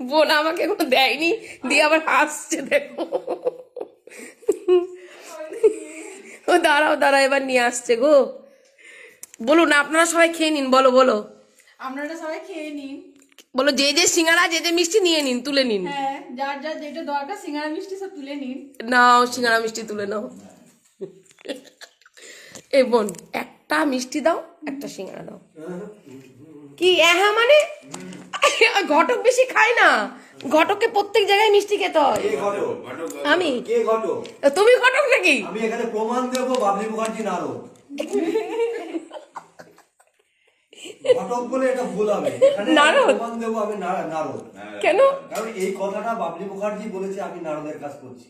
A: বোন, আমাকে এখন দেয়নি, দিয়ে আবার হাসছে দেখো। ও দাঁড়াও দাঁড়াও, এবার নিয়ে আসছে গো। বলুন আপনারা সবাই খেয়ে নিন, বলো বলো,
B: আপনারা সবাই খেয়ে নিন।
A: বলো যে যে সিঙ্গারা যে যে মিষ্টি নিয়ে নিন, তুলে নিন।
B: হ্যাঁ, যার যার যেটা দরকার সিঙ্গারা মিষ্টি সব তুলে নিন।
A: নাও সিঙ্গারা মিষ্টি তুলে নাও। এ বোন, একটা মিষ্টি দাও, একটা সিঙ্গারা দাও। কি হ্যাঁ মানে ঘটক বেশি খায় না, ঘটককে প্রত্যেক জায়গায় মিষ্টি খেতে হয়।
D: কে ঘটক?
A: আমি?
D: কে ঘটক?
A: তুমি ঘটক নাকি?
D: আমি এখানে প্রমাণ দেবো বাবলি মুখার্জি নারদ। ঘটক বলে এটা ভুল হবে, এখানে
A: নারদ?
D: প্রমাণ দেবো আমি নারদ।
A: কেন?
D: কারণ এই কথাটা বাবলি মুখার্জি বলেছে, আমি নারদের কাজ করছি।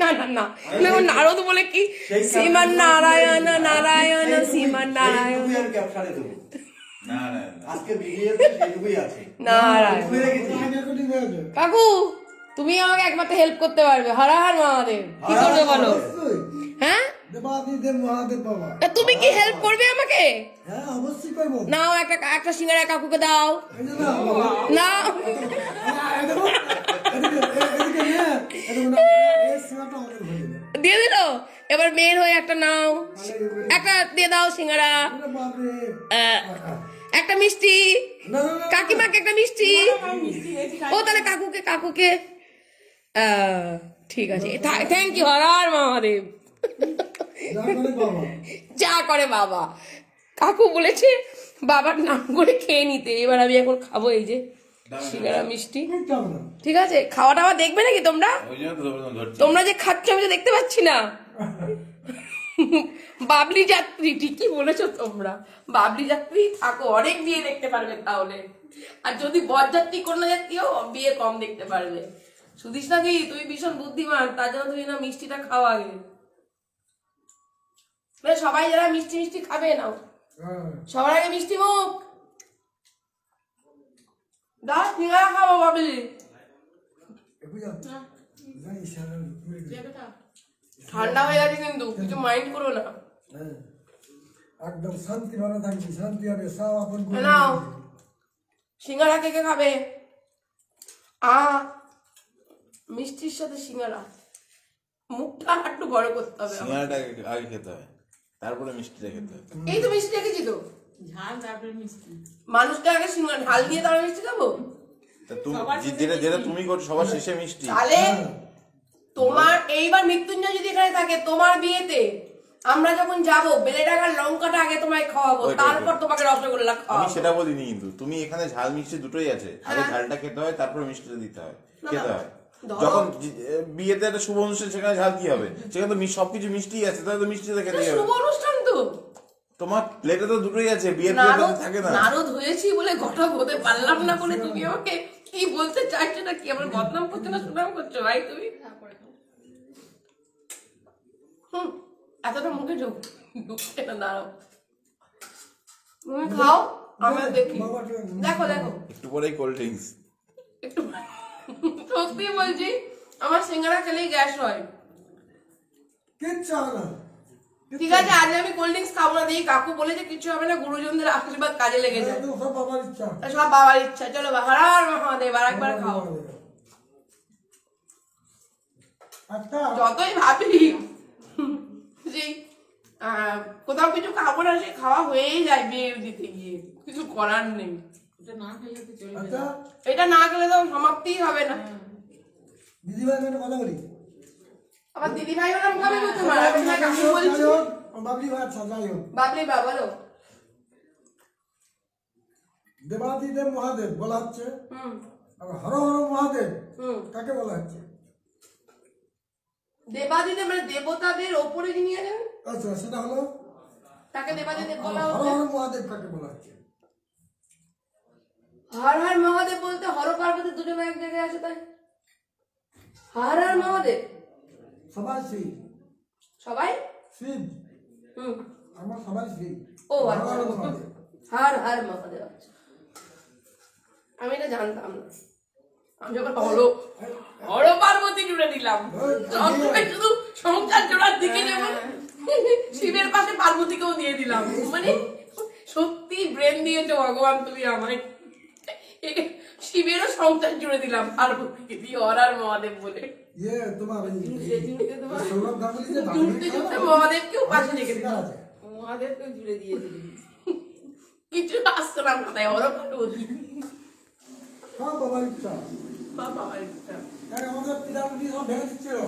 A: না না না, তুমি আমার নারদ বলে কি? শ্রীমান নারায়ণ নারায়ণ শ্রীমান নারায়ণ
D: সেইটুকুই আমি ক্যাপশনে দেবো।
C: না না
D: আজকে ভিডিওতে সেইটুকুই আছে।
A: নারায়ণ।
D: খুলে রেখেছি।
A: কাকু তুমি আমাকে একমাত্র হেল্প করতে পারবে, হরা হর মহাদেব। কি করবে বলো? হ্যাঁ
E: দেবাদিদেব মহাদেব বাবা।
A: তা তুমি কি হেল্প করবে আমাকে?
E: হ্যাঁ অবশ্যই করবো।
A: নাও একটা একটা সিঙ্গারা কাকুকে দাও।
E: এই যে নাও বাবা।
A: না
E: এই দেখো, এদিকে নে, এদিকে না, এই সীমাটা আমাদের হয়ে যাবে।
A: দিয়ে দিল। এবার মেয়ের হয়ে একটা নাও, একটা দিয়ে দাও সিঙ্গারা,
E: ওরে বাপরে।
A: একটা মিষ্টি,
E: না না না,
A: কাকিমাকে একটা মিষ্টি।
B: মিষ্টি বেশি খাই।
A: ও তাহলে কাকুকে কাকুকে ঠিক আছে। Thank you Har Har Mahadev.
E: যা করে বাবা।
A: যা করে বাবা, কাকু বলেছে বাবার নাম করে খেয়ে নিতে। এবার আমি এখন খাবো এই যে সিঙ্গারা মিষ্টি।
E: কিচ্ছু হবে না।
A: ঠিক আছে, খাওয়া টাওয়া দেখবে নাকি তোমরা?
C: ওই জন্য তো ধরছি।
A: তোমরা যে খাচ্ছ আমি তো দেখতে পাচ্ছি না। বাবলি যাত্রী, ঠিকই বলেছো তোমরা, বাবলি যাত্রী থাকো, অনেক বিয়ে দেখতে পারবে তাহলে। আর যদি বরযাত্রী কন্যা যাত্রীও বিয়ে কম দেখতে পারবে। সুদিস নাকি তুই ভীষণ বুদ্ধিমান, তার জন্য তুই না মিষ্টিটা খাওয়া আগে। সবাই যারা মিষ্টি মিষ্টি খাবে নাও,
E: হ্যাঁ।
A: সবার আগে মিষ্টি মুখ দাও, সিঙ্গারা খাবো বাবলি।
E: বুঝা? না, ইশারা করে দে।
A: ঠান্ডা হয়ে গেছে কিন্তু কিছু মাইন্ড করো না।
E: হ্যাঁ। একদম শান্তি ভালো থাকবি, শান্তি হবে, সব আপন করে
A: নাও
E: নিবি।
A: সিঙ্গারা কে কে খাবে? মিষ্টির সাথে সিঙ্গারা, মুখটা একটু বড় করতে হবে আমার।
F: সিঙ্গারাটা আগে খেতে হয়, তারপরে মিষ্টিটা খেতে হয়।
A: এই তো মিষ্টি রেখেছি তো,
B: ঝাল তারপরে মিষ্টি।
A: মানুষকে আগে সিঙ্গারা ঢাল দিয়ে তারপর মিষ্টি খাবো?
F: তা তুমি যেটা যেটা তুমি করছো সবার শেষে মিষ্টি।
A: তাহলে তোমার এইবার মৃত্যুঞ্জয় যদি এখানে থাকে, তোমার বিয়েতে আমরা যখন যাবো বেলেডাঙ্গার লঙ্কাটা আগে তোমায় খাওয়াবো,
F: ওইটা,
A: তারপর
F: ওইটা।
A: তোমাকে রসগোল্লা
F: আমি
A: খাওয়াবো।
F: সেটা বলিনি, কিন্তু তুমি এখানে ঝাল মিষ্টি দুটোই আছে। আগে
A: হ্যাঁ।
F: ঝালটা খেতে হয়, তারপরে মিষ্টিটা দিতে হয়,
A: না,
F: খেতে
A: না,
F: হয়।
A: ধরো-
F: যখন বিয়েতে একটা শুভ অনুষ্ঠান, সেখানে ঝাল কি হবে? সেখানে তো সবকিছু মিষ্টি আছে, তাহলে তো মিষ্টিটা খেতে
A: এটা
F: হবে।
A: শুভ অনুষ্ঠান তো,
F: তোমার প্লেটে তো দুটোই আছে, বিয়ের
A: নারদ
F: প্লেটে থাকে না।
A: নারদ হয়েছি বলে ঘটক হতে পারলাম না বলে তুমি আমাকে কি বলতে চাইছো? না কি আমার বদনাম করছো না সুনাম করছো ভাই তুমি? এতটা মুখে ঢুকছে না, দাঁড়াও তুমি খাও, আমরা দেখি। দেখো দেখো
F: একটু পরেই কোল্ড ড্রিঙ্কস।
A: একটু সত্যি বলছি, আমার সিঙ্গারা খেলেই গ্যাস হয়।
E: কিচ্ছু হবে না।
A: ঠিক আছে, আজ আমি কোল্ড ড্রিঙ্কস খাবো না, দেখি কাকু বলেছে কিছু হবে না, গুরুজনদের আশীর্বাদ কাজে লেগে যায়।
E: একদম সব বাবার ইচ্ছা।
A: তা সব বাবার ইচ্ছা। চলো হর হর মহাদেব, আর একবার খাও।
E: একটা
A: যতই ভাবি যে কোথাও কিছু খাবো না, সে খাওয়া হয়েই যায় বিয়ে দিতে গিয়ে, কিছু করার নেই।
B: এটা না খেলে তো চলবে
E: আচ্ছা
B: না।
A: এটা না খেলে তো সমাপ্তিই হবে না।
E: দিদিভাই আমি একটা কথা বলি।
A: আবার দিদি ভাই ওরকম খাবে না তোমার, আমি তোমায় কাকু বলছি।
E: যাই হোক, বাবলি ভাই, আচ্ছা যাই হোক।
A: বাবলি বা বলো।
E: দেবাদিদেব মহাদেব বলা হচ্ছে,
A: হুম
E: আর হর হর মহাদেব
A: হুম
E: কাকে বলা হচ্ছে?
A: দেবাদিদেব মানে দেবতাদের ওপরে যিনি আছেন।
E: আচ্ছা সেটা হলো
A: তাকে দেবাদেব বলা
E: হর
A: হচ্ছে।
E: হর মহাদেব কাকে বলা হচ্ছে?
A: হর হর মহাদেব বলতে হর পার্বতী দুজন এক জায়গায় আছে তাই হর হর মহাদেব
E: সবাই শিব,
A: সবাই
E: শিব,
A: হুম
E: আমরা সবাই শিব।
A: ও
E: হর
A: আচ্ছা
E: হর মহাদেব।
A: হর হর মহাদেব আচ্ছা আমি এটা জানতাম না আমি যখন হলো হর পার্বতী জুড়ে দিলাম সবসময় শুধু সংসার জোড়ার দিকে যেমন শিবের পাশে পার্বতীকেও দিয়ে দিলাম মানে সত্যি ব্রেন দিয়েছো ভগবান তুমি আমায় শিবেরও সংসার জুড়ে দিলাম পার্বতীকে দিয়ে হর আর মহাদেব বলে
E: ইয়ে তোমার ওই সৌরভ গাঙ্গুলি যে
A: জুড়তে জুড়তে মহাদেবকেও পাশে রেখে দিলাম
B: মহাদেবকে জুড়ে দিয়ে দিবি।
A: কিছু আসতো না মাথায় হর পার্বতী
E: সব বাবার ইচ্ছা।
A: বাবা আমার ইচ্ছা।
E: আমাদের পিতাপুতি সব ভেঙে দিচ্ছিল।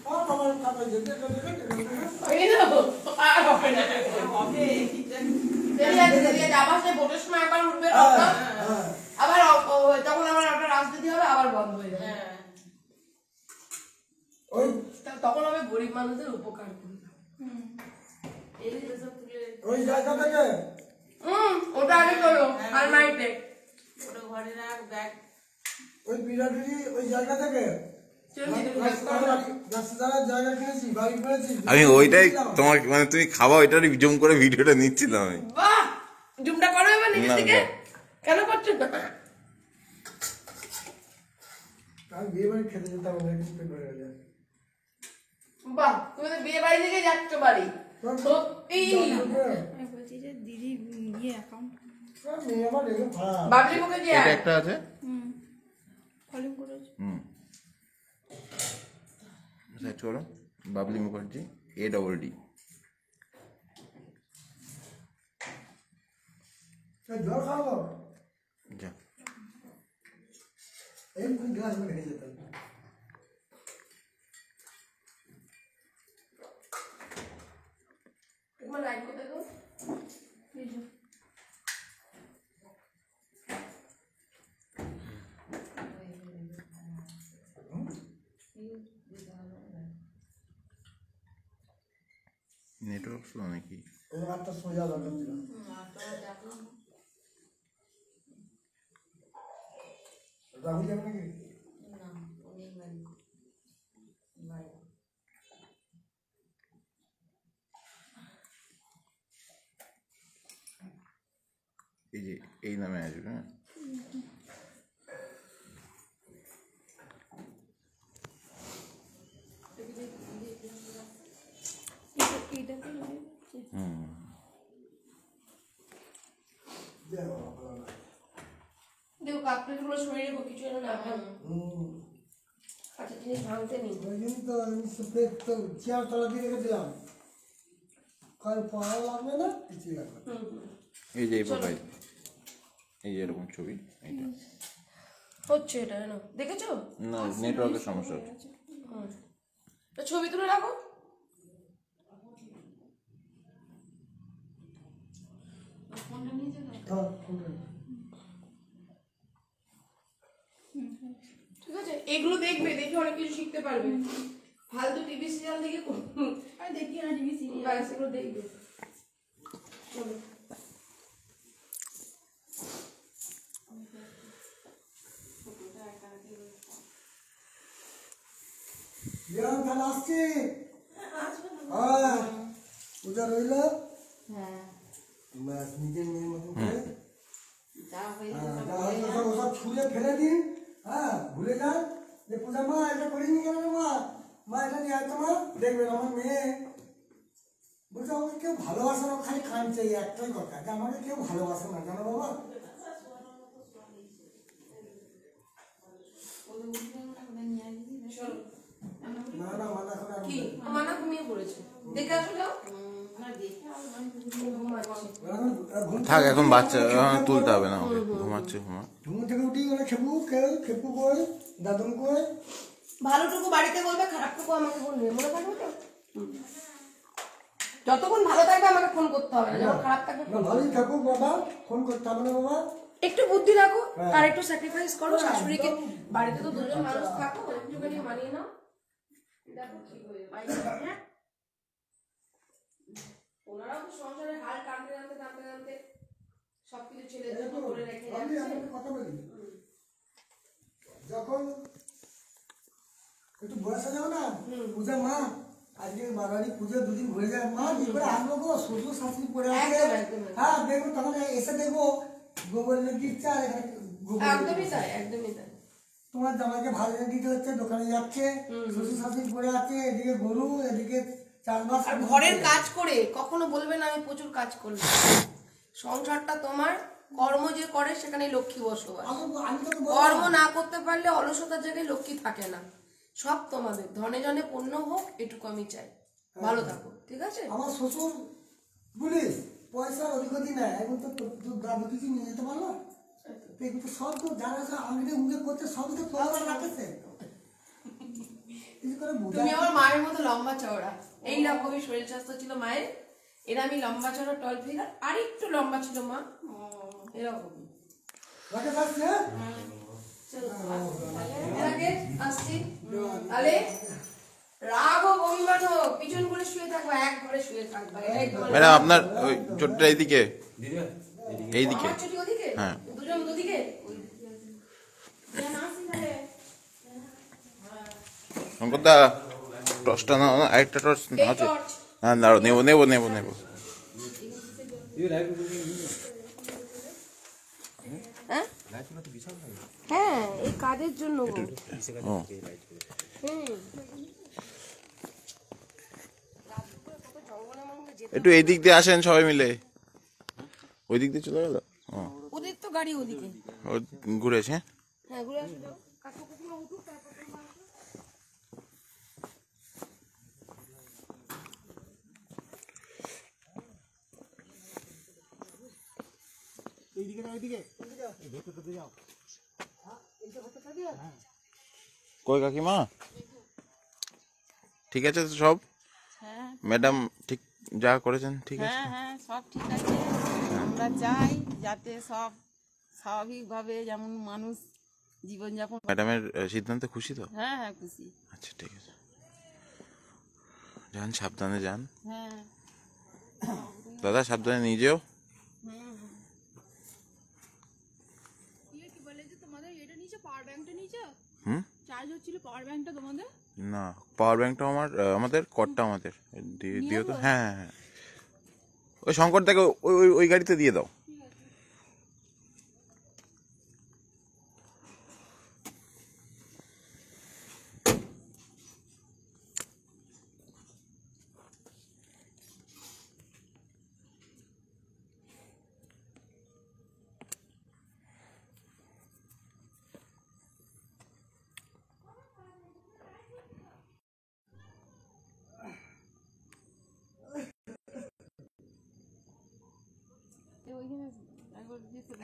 E: সব বাবার ইচ্ছা করে যেতে চলে যেতে
A: এই নাও, আর হবে না।
B: হবে
A: দেরি আছে, দেরি আছে। আবার সেই ভোটের সময় একবার উঠবে রক্ত। আবার তখন আবার একটা রাজনীতি হবে আবার বন্ধ হয়ে যাবে
B: হ্যাঁ
E: ওই
A: তখন হবে গরিব মানুষদের উপকার করবে।
B: এই যে সব তুলে
E: ওই জায়গা থেকে
A: ওটা আগে চলো আর নাইটে
B: ওটা ঘরে রাখ ব্যাগ
E: ওই পিতাপুতি ওই জায়গা থেকে রাস্তার জায়গা কিনেছি, বাড়ি কিনেছি।
F: আমি ওইটাই তোমার মানে তুমি খাওয়া ওইটারই জুম করে ভিডিওটা নিচ্ছিলাম আমি।
A: বাহ জুমটা করো এবার নিজের
F: না,
A: থেকে
F: না।
A: কেন করছো না
E: আমি বিয়ে বাড়ি খেতে যেতাম অনেক কিছু পেট ভরে যায়।
A: বাহ তুমি তো বিয়ে বাড়ি থেকে যাচ্ছ বাড়ি সত্যি
B: বলছি যে দিদি ইয়ে অ্যাকাউন্ট
E: মেয়ে আমার এরকম খারাপ।
A: বাবলি মুখে যে
F: এটা একটা আছে।
B: ফলোইং করেছে
F: সার্চ করো বাবলি মুখার্জি ADD।
E: জল খাওয়াবো
F: যা
E: এই গ্লাস করে খেয়ে যেতাম।
A: তোমার লাইট কোথায় গো
F: নেটওয়ার্ক স্লো নাকি?
E: ওই একটা সোজা দরকার ছিল। রাহুল যাবে নাকি?
F: এই যে এই নামে আসবে। হ্যাঁ
A: দেখো কাপড় গুলো শরীরে কিছু এলো না আচ্ছা জিনিস ভাঙতে নেই
E: ওই জন্য তো আমি সুপে তো চেয়ার তলা দিয়ে রেখে দিলাম। কাল পাওয়া লাগবে না, কিছুই লাগবে না।
F: এই যে এই প্রোফাইল এই যে এরকম ছবি এইটা
A: হচ্ছে এটা জানো দেখেছো
F: না নেটওয়ার্কের সমস্যা হচ্ছে।
A: তো ছবি তুলে রাখো
E: হ্যাঁ, ফোনটা।
A: ঠিক আছে এগুলো দেখবে দেখে অনেক কিছু শিখতে পারবে ফালতু টিভি সিরিয়াল দেখে
B: আর দেখি না টিভি সিরিয়াল
A: ব্যাস এগুলো দেখবে চলো
E: বিরাম তাহলে আসছি। হ্যাঁ, পূজা রইল।
B: হ্যাঁ
E: ব্যাস, নিজের মেয়ের মতন করে।
B: যা হয়েছে
E: হ্যাঁ,
B: সব
E: যা হয়তো সব ওসব ছুঁড়ে ফেলে দিন। হ্যাঁ, ভুলে যান যে পূজা মা এটা করিনি কেন রে মা? মা এটা নিয়ে আয় তো মা। দেখবেন আমার মেয়ে বলছে আমাকে কেউ ভালোবাসে না, খালি কাঁদছে, এই একটাই কথা যে আমাকে কেউ ভালোবাসে না, জানো বাবা? না না, মানা করে আর
A: কি মানা ঘুমিয়ে পড়েছে দেখে আসো যাও
F: থাক এখন বাচ্চা তুলতে হবে না ওকে ঘুমাচ্ছে ঘুমা।
E: ঘুম থেকে উঠি ওরা খেপু কই দাদুন কই।
A: ভালোটুকু বাড়িতে বলবে খারাপটুকু আমাকে বলবে মনে থাকবে তো যতক্ষণ ভালো থাকবে আমাকে ফোন করতে হবে না যখন খারাপ থাকবে
E: না, ভালোই থাকুক বাবা, ফোন করতে হবে না বাবা।
A: একটু বুদ্ধি রাখো আর একটু স্যাক্রিফাইস করো শাশুড়িকে বাড়িতে তো দুজন মানুষ থাকো একটুখানি মানিয়ে নাও দেখো ঠিক হয়ে যাবে। ওনারাও তো সংসারের হাল টানতে টানতে টানতে টানতে সবকিছু ছেলের জন্য
E: দেখো,
A: করে রেখে
E: আমি
A: যাচ্ছে।
E: একটা কথা বলি, যখন একটু বয়স হয়ে যাবে না, পূজা মা আজকে বাড়ি পুজো দুদিন ঘুরে যায়, মা কি করে আসবো গো, শ্বশুর শাশুড়ি পড়ে আছে,
A: একদম, একদম, একদম।
E: হ্যাঁ দেখবো, তখন এসে দেখবো গোবর এনে দিচ্ছে আর এখানে গোবর এনে
A: একদমই
E: দিচ্ছে।
A: তাই, একদমই তাই।
E: তোমার জামাইকে ভালো এনে দিতে হচ্ছে, দোকানে যাচ্ছে, শ্বশুর শাশুড়ি পড়ে আছে, এদিকে গরু, এদিকে চাষবাস।
A: আর ঘরের কাজ করে কখনো বলবে না আমি প্রচুর কাজ করলাম। সংসারটা তোমার, কর্ম যে করে সেখানে লক্ষ্মী বসবাস।
E: আমি তো
A: কর্ম না করতে পারলে অলসতার জায়গায় লক্ষ্মী থাকে না। সব তোমাদের ধনে জনে পূর্ণ হোক, এটুকু আমি চাই। ভালো থাকো, ঠিক আছে?
E: আমার শ্বশুর বলিস পয়সার অধিকতি নেয়, এখন তো দাদু কিছু নিয়ে যেতে পারলো, তো এগুলো তো সব তো যারা আঙুলে উঙ্গে করছে সব তো তোলা রাখেছে, কিছু করে বোঝা।
A: তুমি আমার মায়ের মতো লম্বা চওড়া, এই রকমই শরীর স্বাস্থ্য ছিল মায়ের। এরা আমি লম্বা চওড়া টল ফিগার, আর একটু লম্বা ছিল মা, এরকম।
E: রাখে থাকছে, হ্যাঁ?
A: এর আগে আসছি, তাহলে রাগ ও অভিমান হোক, পিছন করে শুয়ে থাকবা, এক ঘরে শুয়ে থাকবা, এক ঘরে।
F: ম্যাডাম আপনার ওই ছোটটা এইদিকে,
C: দিদিভাই
F: এইদিকে।
A: আমার ছুটি ওদিকে,
F: হ্যাঁ।
A: দুজন দুদিকে।
F: শঙ্করদা টর্চটা নাও না, আরেকটা টর্চ
A: এই
F: আছে।
A: টর্চ।
F: হ্যাঁ দাঁড়াও, নেবো নেবো নেবো নেবো।
A: হ্যাঁ? হ্যাঁ, এই কাজের জন্য গো।
F: ও একটু এই দিক দিয়ে আসেন সবাই মিলে, ওই দিক দিয়ে চলে গেল। ও
A: ওদের তো গাড়ি ওদিকে।
F: ও ঘুরেছে। হ্যাঁ
A: হ্যাঁ, ঘুরে আসো যাও। কাকু কাকিমা উঠুক, তারপর তোমরা আসো।
F: কই কাকিমা, ঠিক আছে তো সব?
G: হ্যাঁ
F: ম্যাডাম ঠিক যা করেছেন ঠিক আছে?
G: হ্যাঁ হ্যাঁ সব ঠিক আছে। আমরা চাই যাতে সব স্বাভাবিকভাবে যেমন মানুষ জীবনযাপন।
F: ম্যাডামের সিদ্ধান্তে খুশি তো?
G: হ্যাঁ হ্যাঁ খুশি।
F: আচ্ছা ঠিক আছে, যান সাবধানে যান।
G: হ্যাঁ
F: দাদা সাবধানে নিয়ে যেও।
B: কি বলে যে তোমাদের এটা নিচে পাওয়ার ব্যাংকটা নিচে
F: হুম
B: চার্জ হচ্ছিল, পাওয়ার ব্যাংকটা তোমাদের
F: না, পাওয়ার ব্যাংকটা আমাদের কটটা আমাদের দিও তো। হ্যাঁ হ্যাঁ হ্যাঁ, ওই শঙ্করদাকে ওই ওই ওই গাড়িতে দিয়ে দাও।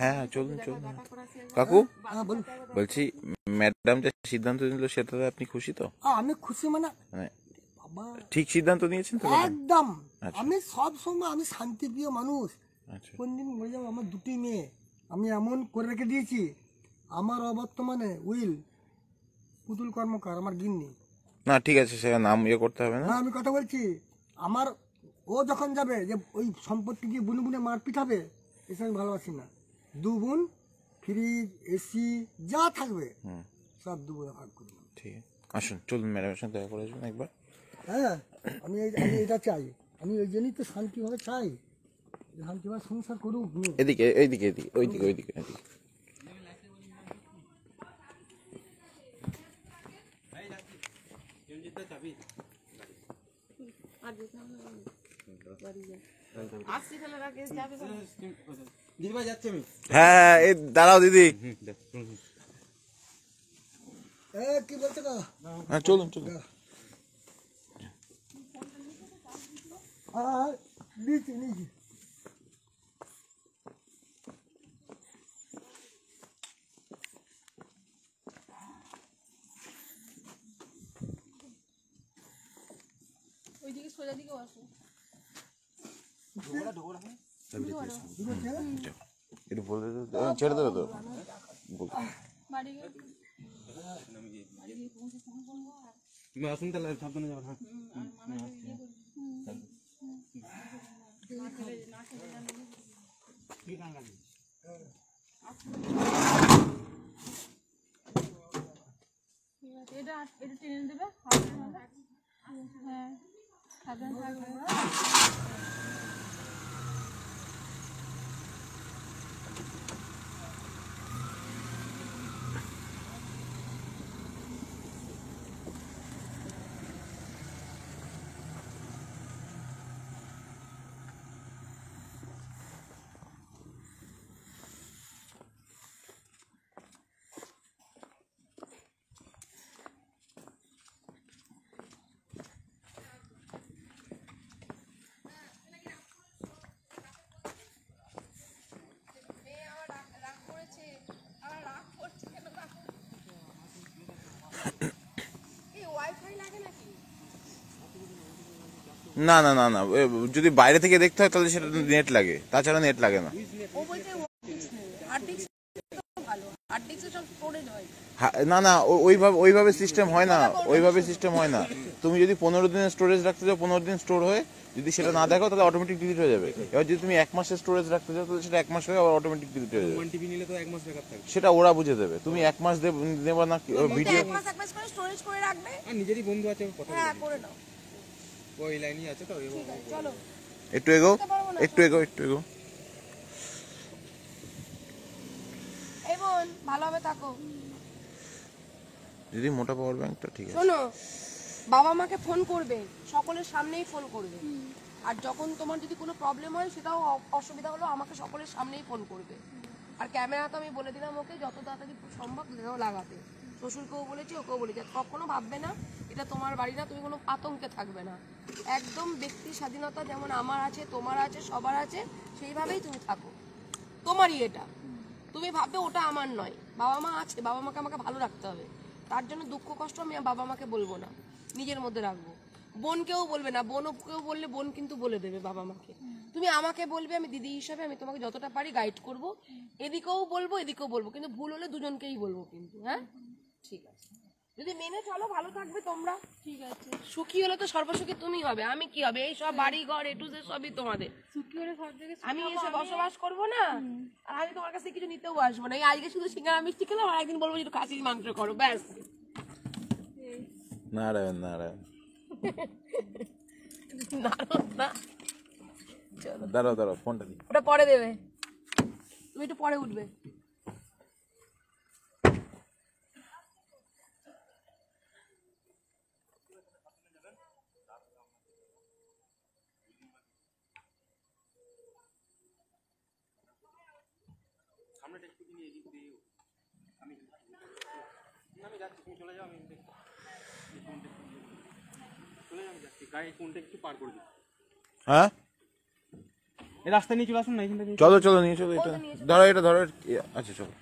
F: হ্যাঁ হ্যাঁ চলুন চলুন। কাকু বলছি, ম্যাডাম যে সিদ্ধান্ত নিল সেটাতে আপনি খুশি তো?
E: আমি খুশি মানে
F: মানে
E: বাবা
F: ঠিক সিদ্ধান্ত নিয়েছেন তো ম্যাডাম?
E: একদম।
F: আচ্ছা।
E: আমি সব সময় আমি শান্তিপ্রিয় মানুষ,
F: আচ্ছা
E: কোনদিন বলে যাবো আমার দুটি মেয়ে আমি এমন করে রেখে দিয়েছি, আমার অবর্তমানে উইল পুতুল কর্মকার আমার গিন্নি।
F: না ঠিক আছে, সে নাম ইয়ে করতে হবে না।
E: না আমি কথা বলছি, আমার ও যখন যাবে যে ওই সম্পত্তি দিয়ে বুনে বুনে মারপিট হবে, এসে আমি ভালোবাসি না। দু বোন ফ্রিজ এসি যা থাকবে সব দু বোনে ভাগ করে নেবো।
F: ঠিক আছে, আসুন চলুন ম্যাডামের সাথে দেখা করে আসবেন একবার।
E: হ্যাঁ আমি এটা চাই, আমি ওই জন্যই তো শান্তিভাবে চাই, শান্তিভাবে সংসার করুক।
F: এদিকে এইদিকে এদিকে ওইদিকে ওইদিকে ওইদিকে।
G: আসছি তাহলে রাকেশ যাবে তো?
C: দিদিভাই যাচ্ছি আমি।
F: হ্যাঁ এই দাঁড়াও দিদি।
E: কি বলছে না?
F: হ্যাঁ চলুন চলুন।
E: নিচে নিচে
B: ওইদিকে সোজা দিকেও আসো।
F: একটু বলে ছেড়ে দেবে তো?
B: বাড়ি গিয়ে
C: তুমি আসুন তাহলে সাবধানে যাবেন। হ্যাঁ
B: এটা এটা টেনে দেবে হ্যাঁ সাবধান থাকবে।
F: না না না না, যদি বাইরে থেকে দেখতে হয় তাহলে সেটা নেট লাগে, তাছাড়া নেট লাগে না। না না, ওইভাবে সিস্টেম হয় না, ওইভাবে সিস্টেম হয় না। তুমি যদি 15 দিনের স্টোরেজ রাখতে চাও, 15 দিন স্টোর হয়ে যদি সেটা না দেখো তাহলে অটোমেটিক ডিলিট হয়ে যাবে। এবার যদি তুমি 1 মাসের স্টোরেজ রাখতে চাও তাহলে সেটা 1 মাস হয়ে আবার অটোমেটিক ডিলিট হয়ে যাবে।
H: 1 টিবি নিলে তো 1 মাস ব্যাকআপ থাকবে।
F: সেটা ওরা বুঝে দেবে। তুমি 1 মাস নেবা না ভিডিও,
B: এক মাস করে স্টোরেজ করে রাখবে।
H: আর নিজেরই বন্ধু আছে, কথা
B: হ্যাঁ করে নাও,
H: ওই লাইনই আছে তো।
B: চলো
F: একটু এগো, একটু এগো, একটু এগো।
A: এই বোন ভালোভাবে থাকো।
F: যদি মোটা পাওয়ার ব্যাংকটা ঠিক আছে।
A: শোনো, বাবা মাকে ফোন করবে, সকলের সামনেই ফোন করবে। আর যখন তোমার যদি কোনো প্রবলেম হয়, সেটাও অসুবিধা হলো, আমাকে সকলের সামনেই ফোন করবে। আর ক্যামেরা তো আমি বলে দিলাম ওকে যত তাড়াতাড়ি সম্ভব লাগাতে। শ্বশুরকেও বলেছি, ওকেও বলেছি। কখনো ভাববে না এটা তোমার বাড়ি না, তুমি কোনো আতঙ্কে থাকবে না। একদম ব্যক্তি স্বাধীনতা যেমন আমার আছে, তোমার আছে, সবার আছে, সেইভাবেই তুমি থাকো। তোমারই এটা, তুমি ভাববে ওটা আমার নয়। বাবা মা আছে, বাবা মাকে আমাকে ভালো রাখতে হবে। তার জন্য দুঃখ কষ্ট আমি বাবা মাকে বলবো না, নিজের মধ্যে রাখবো। বোনকেও বলবে না, বোনকেও বললে বোন কিন্তু বলে দেবে বাবা মাকে। তুমি আমাকে বলবে, আমি দিদি হিসাবে আমি তোমাকে যতটা পারি গাইড করব। এদিকেও বলবো, এদিকেও বলবো, কিন্তু ভুল হলে দুজনকেই বলবো কিন্তু। হ্যাঁ ঠিক আছে, যদি মেনে চলো ভালো থাকবে তোমরা। ঠিক আছে, সুখী হলে তো সর্বসুখী তুমি হবে, আমি কি হবে? এই সব বাড়ি ঘর এটু যে সবই তোমাদের।
B: সুখী হলে সব জায়গায়
A: আমি এসে বসবাস করবো না, আর আমি তোমার কাছে কিছু নিতেও আসবো না। এই আজকে শুধু সিঙ্গারা মিষ্টি খেলাম, আর একদিন বলবো যে একটু খাসির মাংস করো, ব্যাস।
F: নারায়ণ নারায়ণ। দাঁড়াও দাঁড়াও, ফোনটা দিই।
A: ওটা পরে দেবে, তুমি একটু পরে উঠবে।
H: আমি যাচ্ছি, তুমি চলে যাও, আমি দেখছি। চলে যাও, আমি যাচ্ছি। গাড়ি কোনটা একটু পার করে দিই।
F: হ্যাঁ,
H: এই রাস্তা নিয়ে চলে আসুন না, এখান থেকে।
F: চলো চলো, নিয়ে চলো। এটা ধরো, এটা ধরো। আচ্ছা চলো।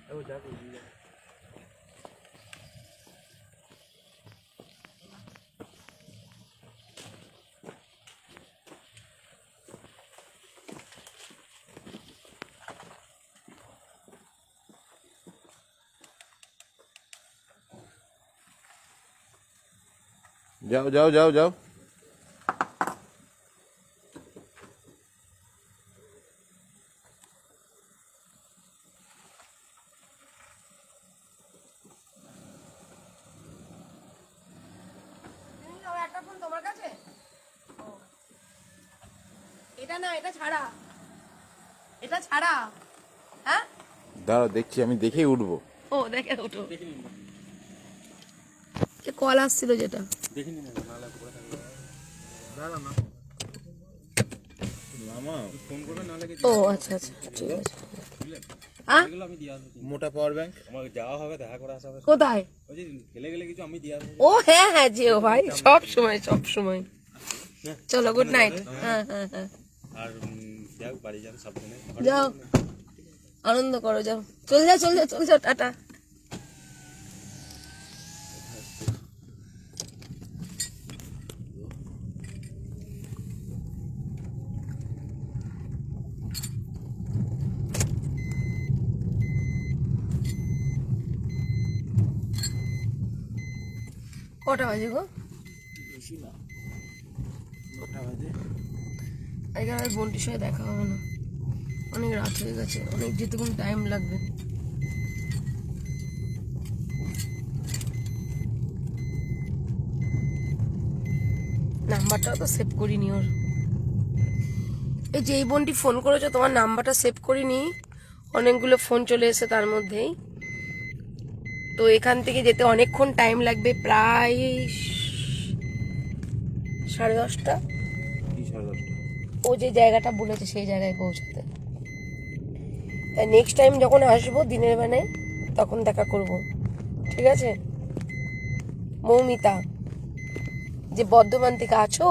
F: যাও যাও যাও যাও।
A: একটা ফোন তোমার কাছে? এটা না, এটা ছাড়া, এটা ছাড়া। হ্যাঁ
F: দাঁড়াও, দেখছি, আমি দেখেই উঠবো।
A: ও দেখে ওঠো। কল আসছিল যেটা,
H: দেখিনি না, নালা করে থাকবে। দাঁড়া না,
F: মামা
H: ফোন করবে, না লাগে।
A: ও আচ্ছা আচ্ছা, ঠিক আছে। হ্যাঁ,
H: এগুলো আমি দিয়ে আসবো।
F: মোটা পাওয়ার ব্যাংক
H: আমার যাওয়া হবে, দেখা করে আসা হবে।
A: কোথায়?
H: ওই যে গেলে গেলে কিছু আমি দিয়ে আসবো।
A: ও হ্যাঁ হ্যাঁ, যেও ভাই, সব সময় সব সময়। চলো, গুড নাইট। হ্যাঁ হ্যাঁ হ্যাঁ,
H: আর যাও, বাড়ি যান সাবধানে।
A: যাও আনন্দ করো, যাও, চলে যাও চলে যাও চলে যাও, টাটা। কটা বাজে গো? আজকে আর বোনটির সাথে দেখা হবে না, অনেক রাত হয়ে গেছে, অনেক যেটুকুন টাইম লাগবে। নাম্বারটাও তো সেভ করিনি ওর। এই যে এই বোনটি ফোন করেছো, তোমার নাম্বারটা সেভ করিনি, অনেকগুলো ফোন চলে এসেছে তার মধ্যেই। তো এখান থেকে যেতে অনেকক্ষণ টাইম লাগবে, প্রায় 10:30। ও যে জায়গাটা বলেছে সেই জায়গায় পৌঁছাতে। তাই নেক্সট টাইম যখন আসবো দিনের বেলায় তখন দেখা করব, ঠিক আছে? মৌমিতা যে বর্ধমান থেকে আছো,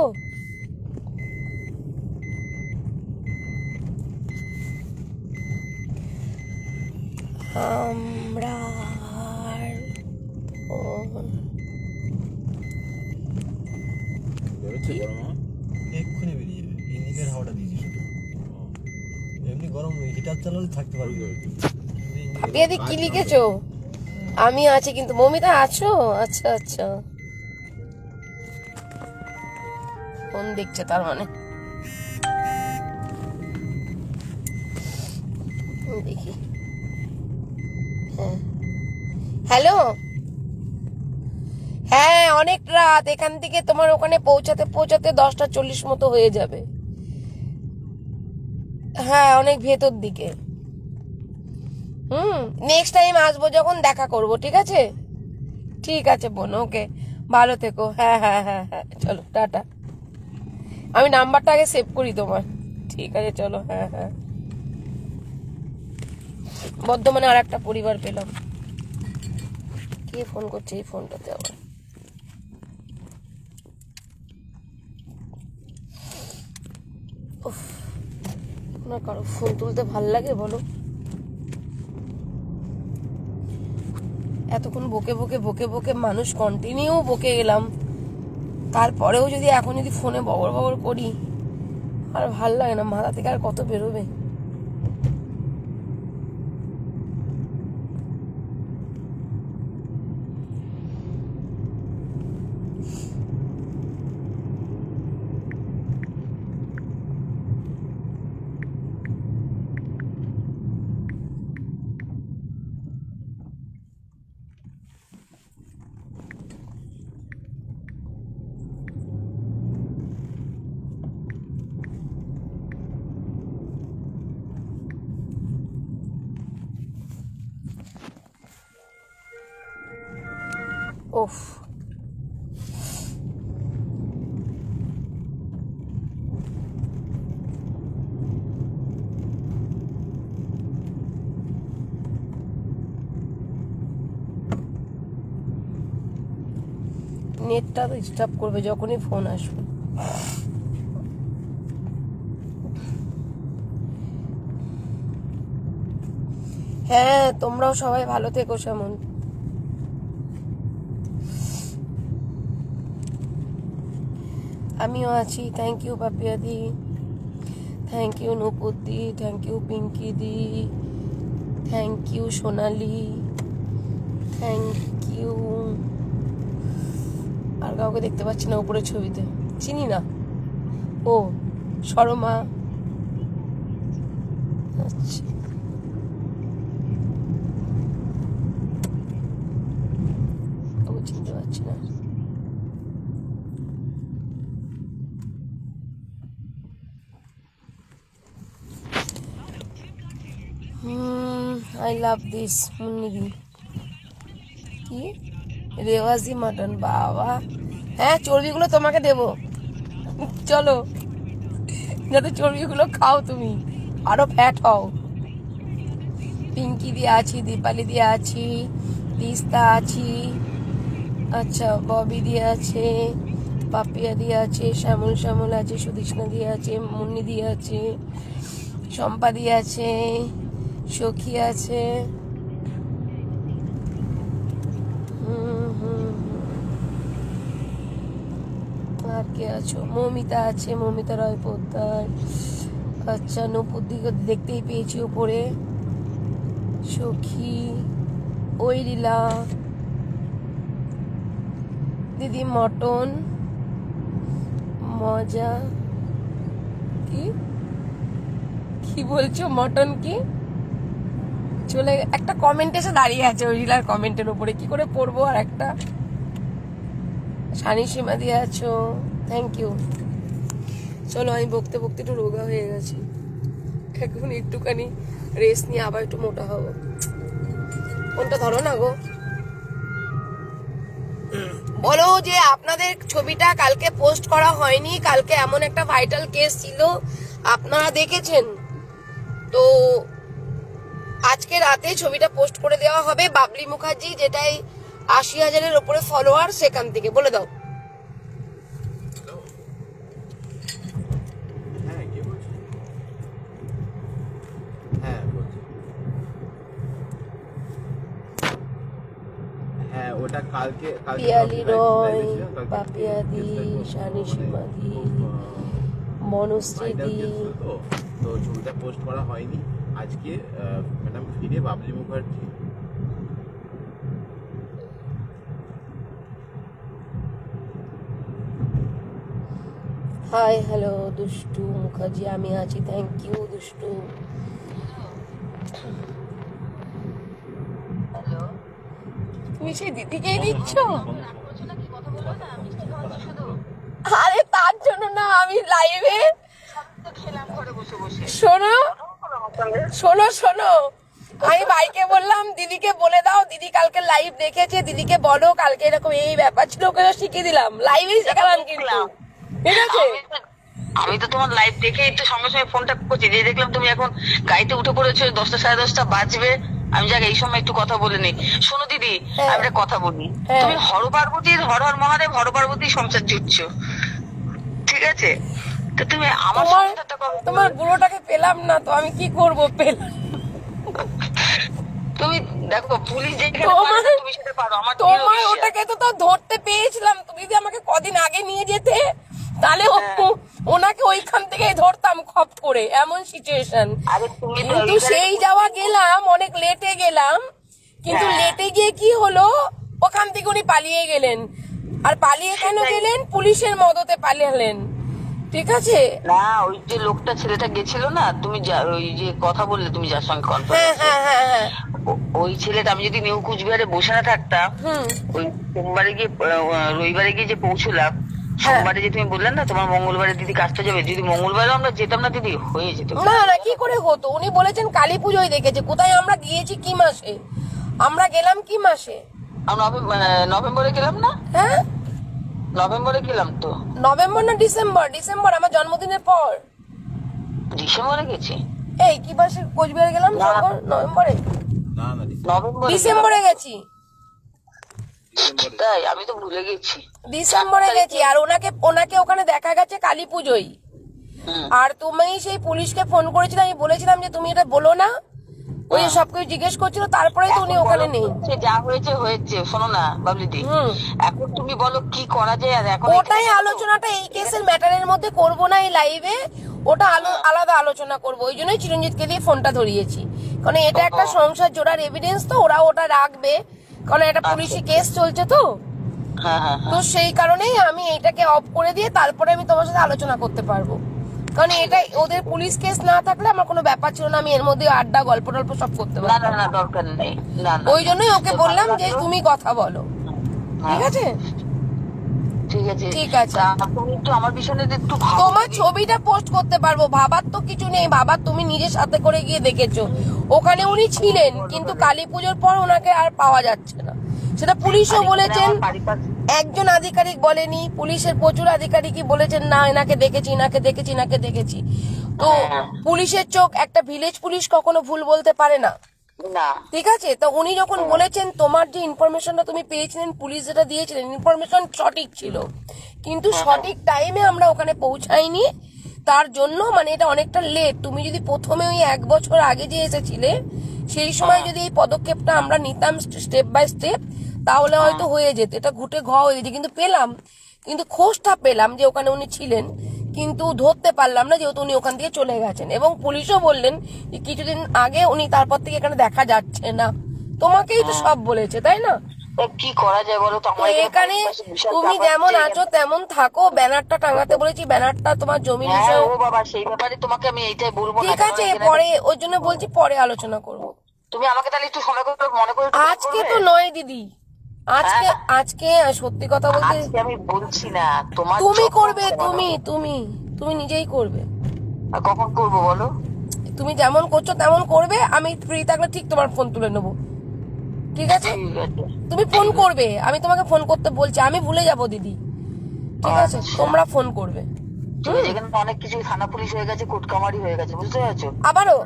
A: আমরা
D: এক্ষুনি বেরিয়ে যাবে, ইঞ্জিনের হাওয়াটা দিয়েছি শুধু। এমনি গরম হিটার চালালে থাকতে পারবে।
A: পাপিয়াদি কি লিখেছো? আমি আছি কিন্তু। মৌমিতা আছো? আচ্ছা আচ্ছা, ফোন দেখছে তার মানে। দেখি, হ্যালো, হ্যাঁ অনেক রাত, এখান থেকে তোমার ওখানে পৌঁছাতে পৌঁছাতে 10:40 মতো হয়ে যাবে। হ্যাঁ অনেক ভেতর দিকে। নেক্সট টাইম আসবো যখন দেখা করব, ঠিক আছে? ঠিক আছে বোন, ওকে, ভালো থেকো। হ্যাঁ হ্যাঁ হ্যাঁ হ্যাঁ, চলো টাটা। আমি নাম্বারটা আগে সেভ করি তোমার, ঠিক আছে চলো। হ্যাঁ হ্যাঁ, বর্ধমানে আর একটা পরিবার পেলাম। কে ফোন করছে এই ফোনটাতে আবার? উফ, না কারো ফোন তুলতে ভাল লাগে বলো? এতক্ষণ বকে বকে বকে বকে মানুষ কন্টিনিউ বকে গেলাম, তারপরেও যদি এখন যদি ফোনে বগর বগর করি আর ভাল লাগে না, মাথা থেকে আর কত বেরোবে। ওফ, নেটটা তো ডিস্টার্ব করবে যখনই ফোন আসবে। হ্যাঁ তোমরাও সবাই ভালো থেকো সেমন। আমিও আছি। থ্যাংক ইউ পাপিয়াদি, থ্যাংক ইউ নুপুদি, থ্যাংক ইউ পিঙ্কি দি, thank you Sonali, thank you. আর কাউকে দেখতে পাচ্ছি না উপরের ছবিতে, চিনি না। ও শর্মা, আচ্ছা ও চিনতে পারছি না। I love this মুন্নিদি। কি রেওয়াজি মাটন, বাবা। হ্যাঁ চর্বিগুলো তোমাকে দেবো, চলো যাতে চর্বিগুলো খাও তুমি, আরো ফ্যাট হও। পিঙ্কি দিয়ে আছি, দীপালি দিয়ে আছি, তিস্তা আছি, আচ্ছা ববি দিয়ে আছে, পাপিয়া দিয়ে আছে, শ্যামল শ্যামল আছে, সুদীষ্ণা দিয়ে আছে, মুন্নি দিয়ে আছে, শম্পা দিয়ে আছে, সখী আছে, আর কে আছো? মৌমিতা আছে, মৌমিতা রায় পোদ্দার, আচ্ছা নূপুর দিকে দেখতেই পেয়েছি উপরে, সখী, ঐরিলা দিদি, মটন মজা, কি কি কি বলছো? মটন কি? চলে একটা কমেন্ট এসে দাঁড়িয়ে আছে ওই রিলার কমেন্টের উপরে, কি করে পড়বো? আর একটা সানি সীমা দিয়ে আছো, থ্যাংক ইউ। চলো, আমি বকতে বকতে একটু রোগা হয়ে গেছি, এখন একটুখানি রেস্ট নিয়ে আবার একটু মোটা হবো। কোনটা ধরো না গো, বলো যে আপনাদের ছবিটা কালকে পোস্ট করা হয়নি। কালকে এমন একটা ভাইটাল কেস ছিল, আপনারা দেখেছেন তো। আজকে রাতে ছবিটা পোস্ট করে দেওয়া হবে। বাবলি মুখার্জি, যেটাই 80,000-এর উপরে ফলোয়ার, সেখান থেকে বলে দাও।
F: হ্যাঁ, কে বলছো? হ্যাঁ বলছি। হ্যাঁ, ওটা কালকে
A: পিয়ালি রয়, পাপিয়াদি, শানি সীমাদি, মনুশ্রী দি।
F: তো ছবিটা পোস্ট করা হয়নি আজকে। ম্যাডাম ফিরে বাবলি মুখার্জি।
A: হাই, হ্যালো দুষ্টু মুখার্জি, আমি আছি, থ্যাংক ইউ দুষ্টু। তুমি সেই দিদিকেই দিচ্ছ? আরে তার জন্য না, আমি লাইভে শোনো শোনো শোনো, আমি ভাইকে বললাম দিদিকে বলে দাও, দিদি কালকে লাইভ দেখেছে, দিদিকে বলো কালকে এরকম এই ব্যাপার ছিল, ওকে শিখিয়ে দিলাম, লাইভেই শেখালাম কিন্তু, ঠিক আছে?
I: আমি তো তোমার লাইভ দেখেই তো সঙ্গে সঙ্গে ফোনটা করছি, যে দেখলাম তুমি এখন গাড়িতে উঠে পড়েছো, 10টা 10:30 বাজবে। আমি যাক এই সময় একটু কথা বলে নি। শোনো দিদি, আমি একটা কথা বলি। তুমি হর পার্বতীর হর হর মহাদেব হর পার্বতী সংসার জুটছো, ঠিক আছে? তো তুমি আমার
A: তোমার বুড়োটাকে পেলাম না তো, আমি কি করবো? পেলাম
I: তুমি দেখো, পুলিশ যেখানে তুমি সেটা পারো। আমার
A: তোমার ওটাকে তো ধরতে পেয়েছিলাম, তুমি যদি আমাকে কদিন আগে নিয়ে যেতে, তাহলে ওনাকে ওইখান থেকে ধরতাম খপ করে, এমন সিচুয়েশন। কিন্তু সেই যাওয়া গেলাম, অনেক লেটে গেলাম, কিন্তু লেটে গিয়ে কি হলো, ওখান থেকে উনি পালিয়ে গেলেন। আর পালিয়ে কেন গেলেন? পুলিশের মদতে পালিয়েলেন, ঠিক আছে?
I: না, ওই যে লোকটা ছেলেটা গেছিল না, তুমি ওই যে কথা বললে, তুমি যার সঙ্গে ওই ছেলেটা, আমি যদি নিউ কুচবিহারে বসে না থাকতাম, ওই সোমবারে গিয়ে রবিবারে গিয়ে যে পৌঁছলাম, সোমবারে যে তুমি বললেন না তোমার মঙ্গলবারে দিদি কাজটা যাবে, যদি মঙ্গলবারে আমরা যেতাম না দিদি, হয়ে যেত।
A: না না, কি করে হতো? উনি বলেছেন কালী পুজোয় দেখেছে। কোথায় আমরা গিয়েছি? কি মাসে আমরা গেলাম? কি মাসে?
I: নভেম্বরে গেলাম না?
A: হ্যাঁ,
I: নভেম্বরে গেলাম তো।
A: নভেম্বর না ডিসেম্বর? ডিসেম্বর, আমার জন্মদিনের পর।
I: ডিসেম্বরে গেছি।
A: এই কি মাসে কোচবিহার গেলাম? নভেম্বরে?
F: না না,
A: ডিসেম্বরে গেছি।
I: তাই? আমি তো ভুলে গেছি।
A: ডিসেম্বরে গেছি। আর ওনাকে ওখানে দেখা গেছে কালী পুজোয়। আর তুমি সেই পুলিশকে ফোন করেছিলে, আমি বলেছিলাম যে তুমি এটা বলো না, ওই সবকিছু জিজ্ঞেস করছিল, তারপরে তো উনি ওখানে নেই।
I: যা হয়েছে হয়েছে, শোনো না বাবলিদি, এখন তুমি বলো কি করা যায়। আর এখন
A: ওটাই আলোচনাটা এই কেসের ম্যাটারের মধ্যে করবো না এই লাইভে, ওটা আলাদা আলোচনা করবো। ওই জন্যই চিরঞ্জিতকে দিয়ে ফোনটা ধরিয়েছি, কারণ এটা একটা সংসার জোড়ার এভিডেন্স, তো ওরা ওটা রাখবে, কারণ একটা পুলিশি কেস চলছে তো। তো সেই কারণেই আমি এইটাকে অফ করে দিয়ে তারপরে আমি তোমার সাথে আলোচনা করতে পারবো, কারণ এটা ওদের পুলিশ কেস না থাকলে আমার কোনো ব্যাপার ছিল না, আমি এর মধ্যে আড্ডা গল্প টল্প সব করতে পারবো।
I: না, দরকার নেই।
A: ওই জন্যই ওকে বললাম যে তুমি কথা বলো, ঠিক আছে? ঠিক আছে,
I: তুমি একটু আমার বিষয়ে একটু
A: তোমার ছবিটা পোস্ট করতে পারবো, ভাবার তো কিছু নেই। ভাবার তুমি নিজের সাথে করে গিয়ে দেখেছো, ওখানে উনি ছিলেন, কিন্তু কালী পুজোর পর ওনাকে আর পাওয়া যাচ্ছে না, সেটা পুলিশও বলেছেন। একজন আধিকারিক বলেনি, পুলিশের প্রচুর আধিকারিকই বলেছেন না এনাকে দেখেছি, এনাকে দেখেছি, এনাকে দেখেছি। তো পুলিশের চোখ, একটা ভিলেজ পুলিশ কখনো ভুল বলতে পারে না, ঠিক আছে? তো উনি যখন বলেছেন তোমার যে ইনফরমেশনটা তুমি পেয়েছিলেন, পুলিশ যেটা দিয়েছিলেন ইনফরমেশন সঠিক ছিল, কিন্তু সঠিক টাইমে আমরা ওখানে পৌঁছাইনি, তার জন্য মানে এটা অনেকটা লেট। তুমি যদি প্রথমে ওই 1 বছর আগে যে এসেছিলে, সেই সময় যদি এই পদক্ষেপটা আমরা নিতাম স্টেপ বাই স্টেপ, তাহলে হয়তো হয়ে যেত, এটা ঘুটে হয়ে যেত। কিন্তু পেলাম, কিন্তু খোঁজটা পেলাম যে ওখানে উনি ছিলেন, কিন্তু ধরতে পারলাম না, যেহেতু উনি ওখান থেকে চলে গেছেন। এবং পুলিশও বললেন যে কিছুদিন আগে উনি, তারপর থেকে এখানে দেখা যাচ্ছে না। তোমাকেই তো সব বলেছে, তাই না?
I: কি করা যায় বলো তো?
A: তো
I: আমার
A: এখানে তুমি যেমন আছো তেমন থাকো, ব্যানারটা টাঙাতে বলেছি, ব্যানারটা তোমার জমি
I: হ্যাঁ
A: বিষয়ে।
I: ও বাবা, সেই ব্যাপারে তোমাকে আমি এইটাই বলবো না।
A: ঠিক আছে, পরে ওই জন্য বলছি পরে আলোচনা করবো।
I: তুমি আমাকে তাহলে একটু সময় করে মনে করে একটু
A: আজকে
I: করবে?
A: তো নয় দিদি, আজকে আজকে সত্যি কথা বলতে
I: আজকে আমি বলছি না, তোমার
A: তুমি
I: যখন
A: করবে,
I: সময়
A: তুমি
I: হবে।
A: তুমি তুমি নিজেই করবে।
I: আর কখন করবো বলো?
A: তুমি যেমন করছো তেমন করবে, আমি ফ্রি থাকলে ঠিক তোমার ফোন তুলে নেবো, ঠিক আছে?
I: ঠিক আছে।
A: তুমি ফোন করবে, আমি তোমাকে ফোন করতে বলছি, আমি ভুলে যাবো দিদি, ঠিক আছে? তোমরা ফোন করবে।
I: ঠিক আছে, এখানে তো অনেক কিছু থানা পুলিশ হয়ে গেছে, কোর্টকামারি হয়ে গেছে, বুঝতে পারছো?
A: আবারও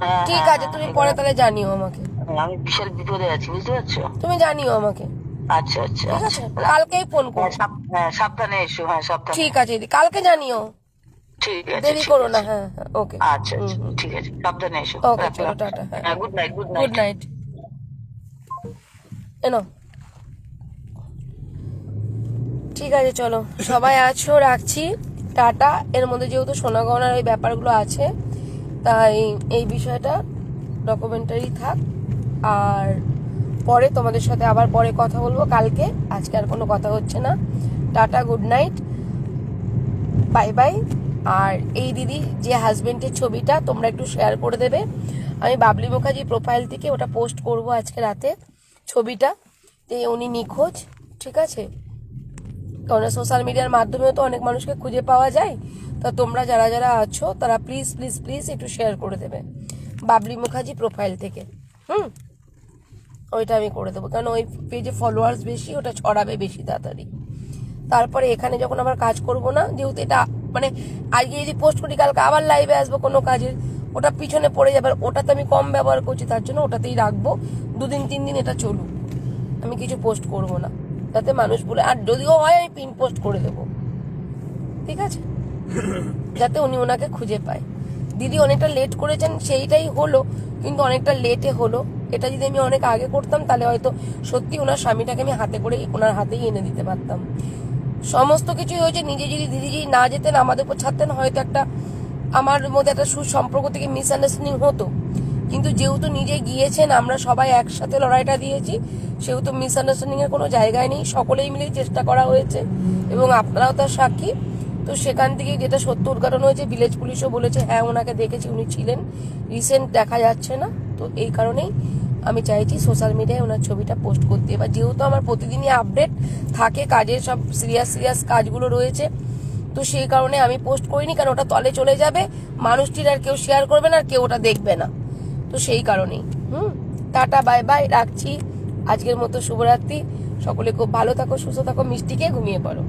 I: হ্যাঁ,
A: ঠিক আছে, তুমি পরে তাহলে জানিও আমাকে,
I: আমি বিশাল বিপদে আছি, বুঝতে পারছো?
A: তুমি জানিও আমাকে,
I: আচ্ছা আচ্ছা
A: ঠিক
I: আচ্ছা।
A: আছে? কালকেই ফোন করো।
I: হ্যাঁ সাবধানে এসো, হ্যাঁ সাবধানে।
A: ঠিক আছে দিদি, কালকে জানিও,
I: ঠিক আছে,
A: দেরি
I: ঠিক
A: করো
I: আছে।
A: না। হ্যাঁ হ্যাঁ, ওকে,
I: আচ্ছা আচ্ছা, ঠিক আছে, সাবধানে এসো।
A: ওকে,
I: রাখলাম।
A: চলো টাটা। হ্যাঁ,
I: হ্যাঁ, good night, good
A: good
I: night.
A: Night. এনো, ঠিক আছে, চলো সবাই আছো, রাখছি, টাটা। এর মধ্যে যেহেতু সোনা গহনার ওই ব্যাপারগুলো আছে, তাই এই বিষয়টা ডকুমেন্টারি থাক, আর পরে তোমাদের সাথে আবার পরে কথা বলবো কালকে। আজকে আর কোনো কথা হচ্ছে না। Tata, good night, bye bye. আর এই দিদি যে হাজবেন্ডের ছবিটা তোমরা একটু শেয়ার করে দেবে, আমি বাবলি মুখার্জি প্রোফাইল থেকে ওটা পোস্ট করব আজকে রাতে, ছবিটা যে উনি নিখোঁজ, ঠিক আছে? কারণ সোশ্যাল মিডিয়ার মাধ্যমেও তো অনেক মানুষকে খুঁজে পাওয়া যায়, তা তোমরা যারা যারা আছো তারা প্লিজ প্লিজ প্লিজ একটু শেয়ার করে দেবে বাবলি মুখার্জি প্রোফাইল থেকে। ওইটা আমি করে দেবো, কারণ ওই পেজে ফলোয়ার্স বেশি, ওটা ছড়াবে বেশি তাড়াতাড়ি। তারপরে এখানে যখন আবার কাজ করব না, যেহেতু এটা মানে আজকে যদি পোস্ট করি কালকে আবার লাইভে আসবো কোনো কাজের, ওটা পিছনে পড়ে যাবে। ওটাতে আমি কম ব্যবহার করছি, তার জন্য ওটাতেই রাখবো, 2 দিন 3 দিন এটা চলুক, আমি কিছু পোস্ট করব না, যাতে মানুষ বলে। আর যদিও হয় আমি পিন পোস্ট করে দেবো, ঠিক আছে? যাতে উনি ওনাকে খুঁজে পায়। দিদি অনেকটা লেট করেছেন, সেইটাই হলো, কিন্তু অনেকটা লেটে হলো। এটা যদি আমি অনেক আগে করতাম তাহলে হয়তো সত্যি ওনার স্বামীটাকে আমি হাতে করে ওনার হাতেই এনে দিতে পারতাম। সমস্ত কিছুই হয়েছে, নিজে যদি দিদি যদি না যেতেন, আমাদের উপর ছাড়তেন, হয়তো একটা আমার মধ্যে একটা সুসম্পর্ক থেকে মিসআন্ডারস্ট্যান্ডিং হতো। কিন্তু যেহেতু নিজে গিয়েছেন, আমরা সবাই একসাথে লড়াইটা দিয়েছি, সেহেতু মিসআন্ডারস্ট্যান্ডিং এর কোনো জায়গায় নেই, সকলেই মিলে চেষ্টা করা হয়েছে এবং আপনারাও তার সাক্ষী। তো সেখান থেকে যেটা সত্য উদ্ঘাটন হয়েছে, ভিলেজ পুলিশও বলেছে হ্যাঁ ওনাকে দেখেছি, উনি ছিলেন, রিসেন্ট দেখা যাচ্ছে না। তো এই কারণেই আমি চাইছি সোশ্যাল মিডিয়ায় ওনার ছবিটা পোস্ট করতে। এবার যেহেতু আমার প্রতিদিনই আপডেট থাকে, কাজের সব সিরিয়াস কাজগুলো রয়েছে, তো সেই কারণে আমি পোস্ট করিনি, কারণ ওটা তলে চলে যাবে, মানুষটির আর কেউ শেয়ার করবে না, আর কেউ ওটা দেখবে না। তো সেই কারণেই টাটা, বাই বাই, রাখছি। আজকের মতো শুভরাত্রি, সকলে খুব ভালো থাকো, সুস্থ থাকো, মিষ্টিকে ঘুমিয়ে পড়ো।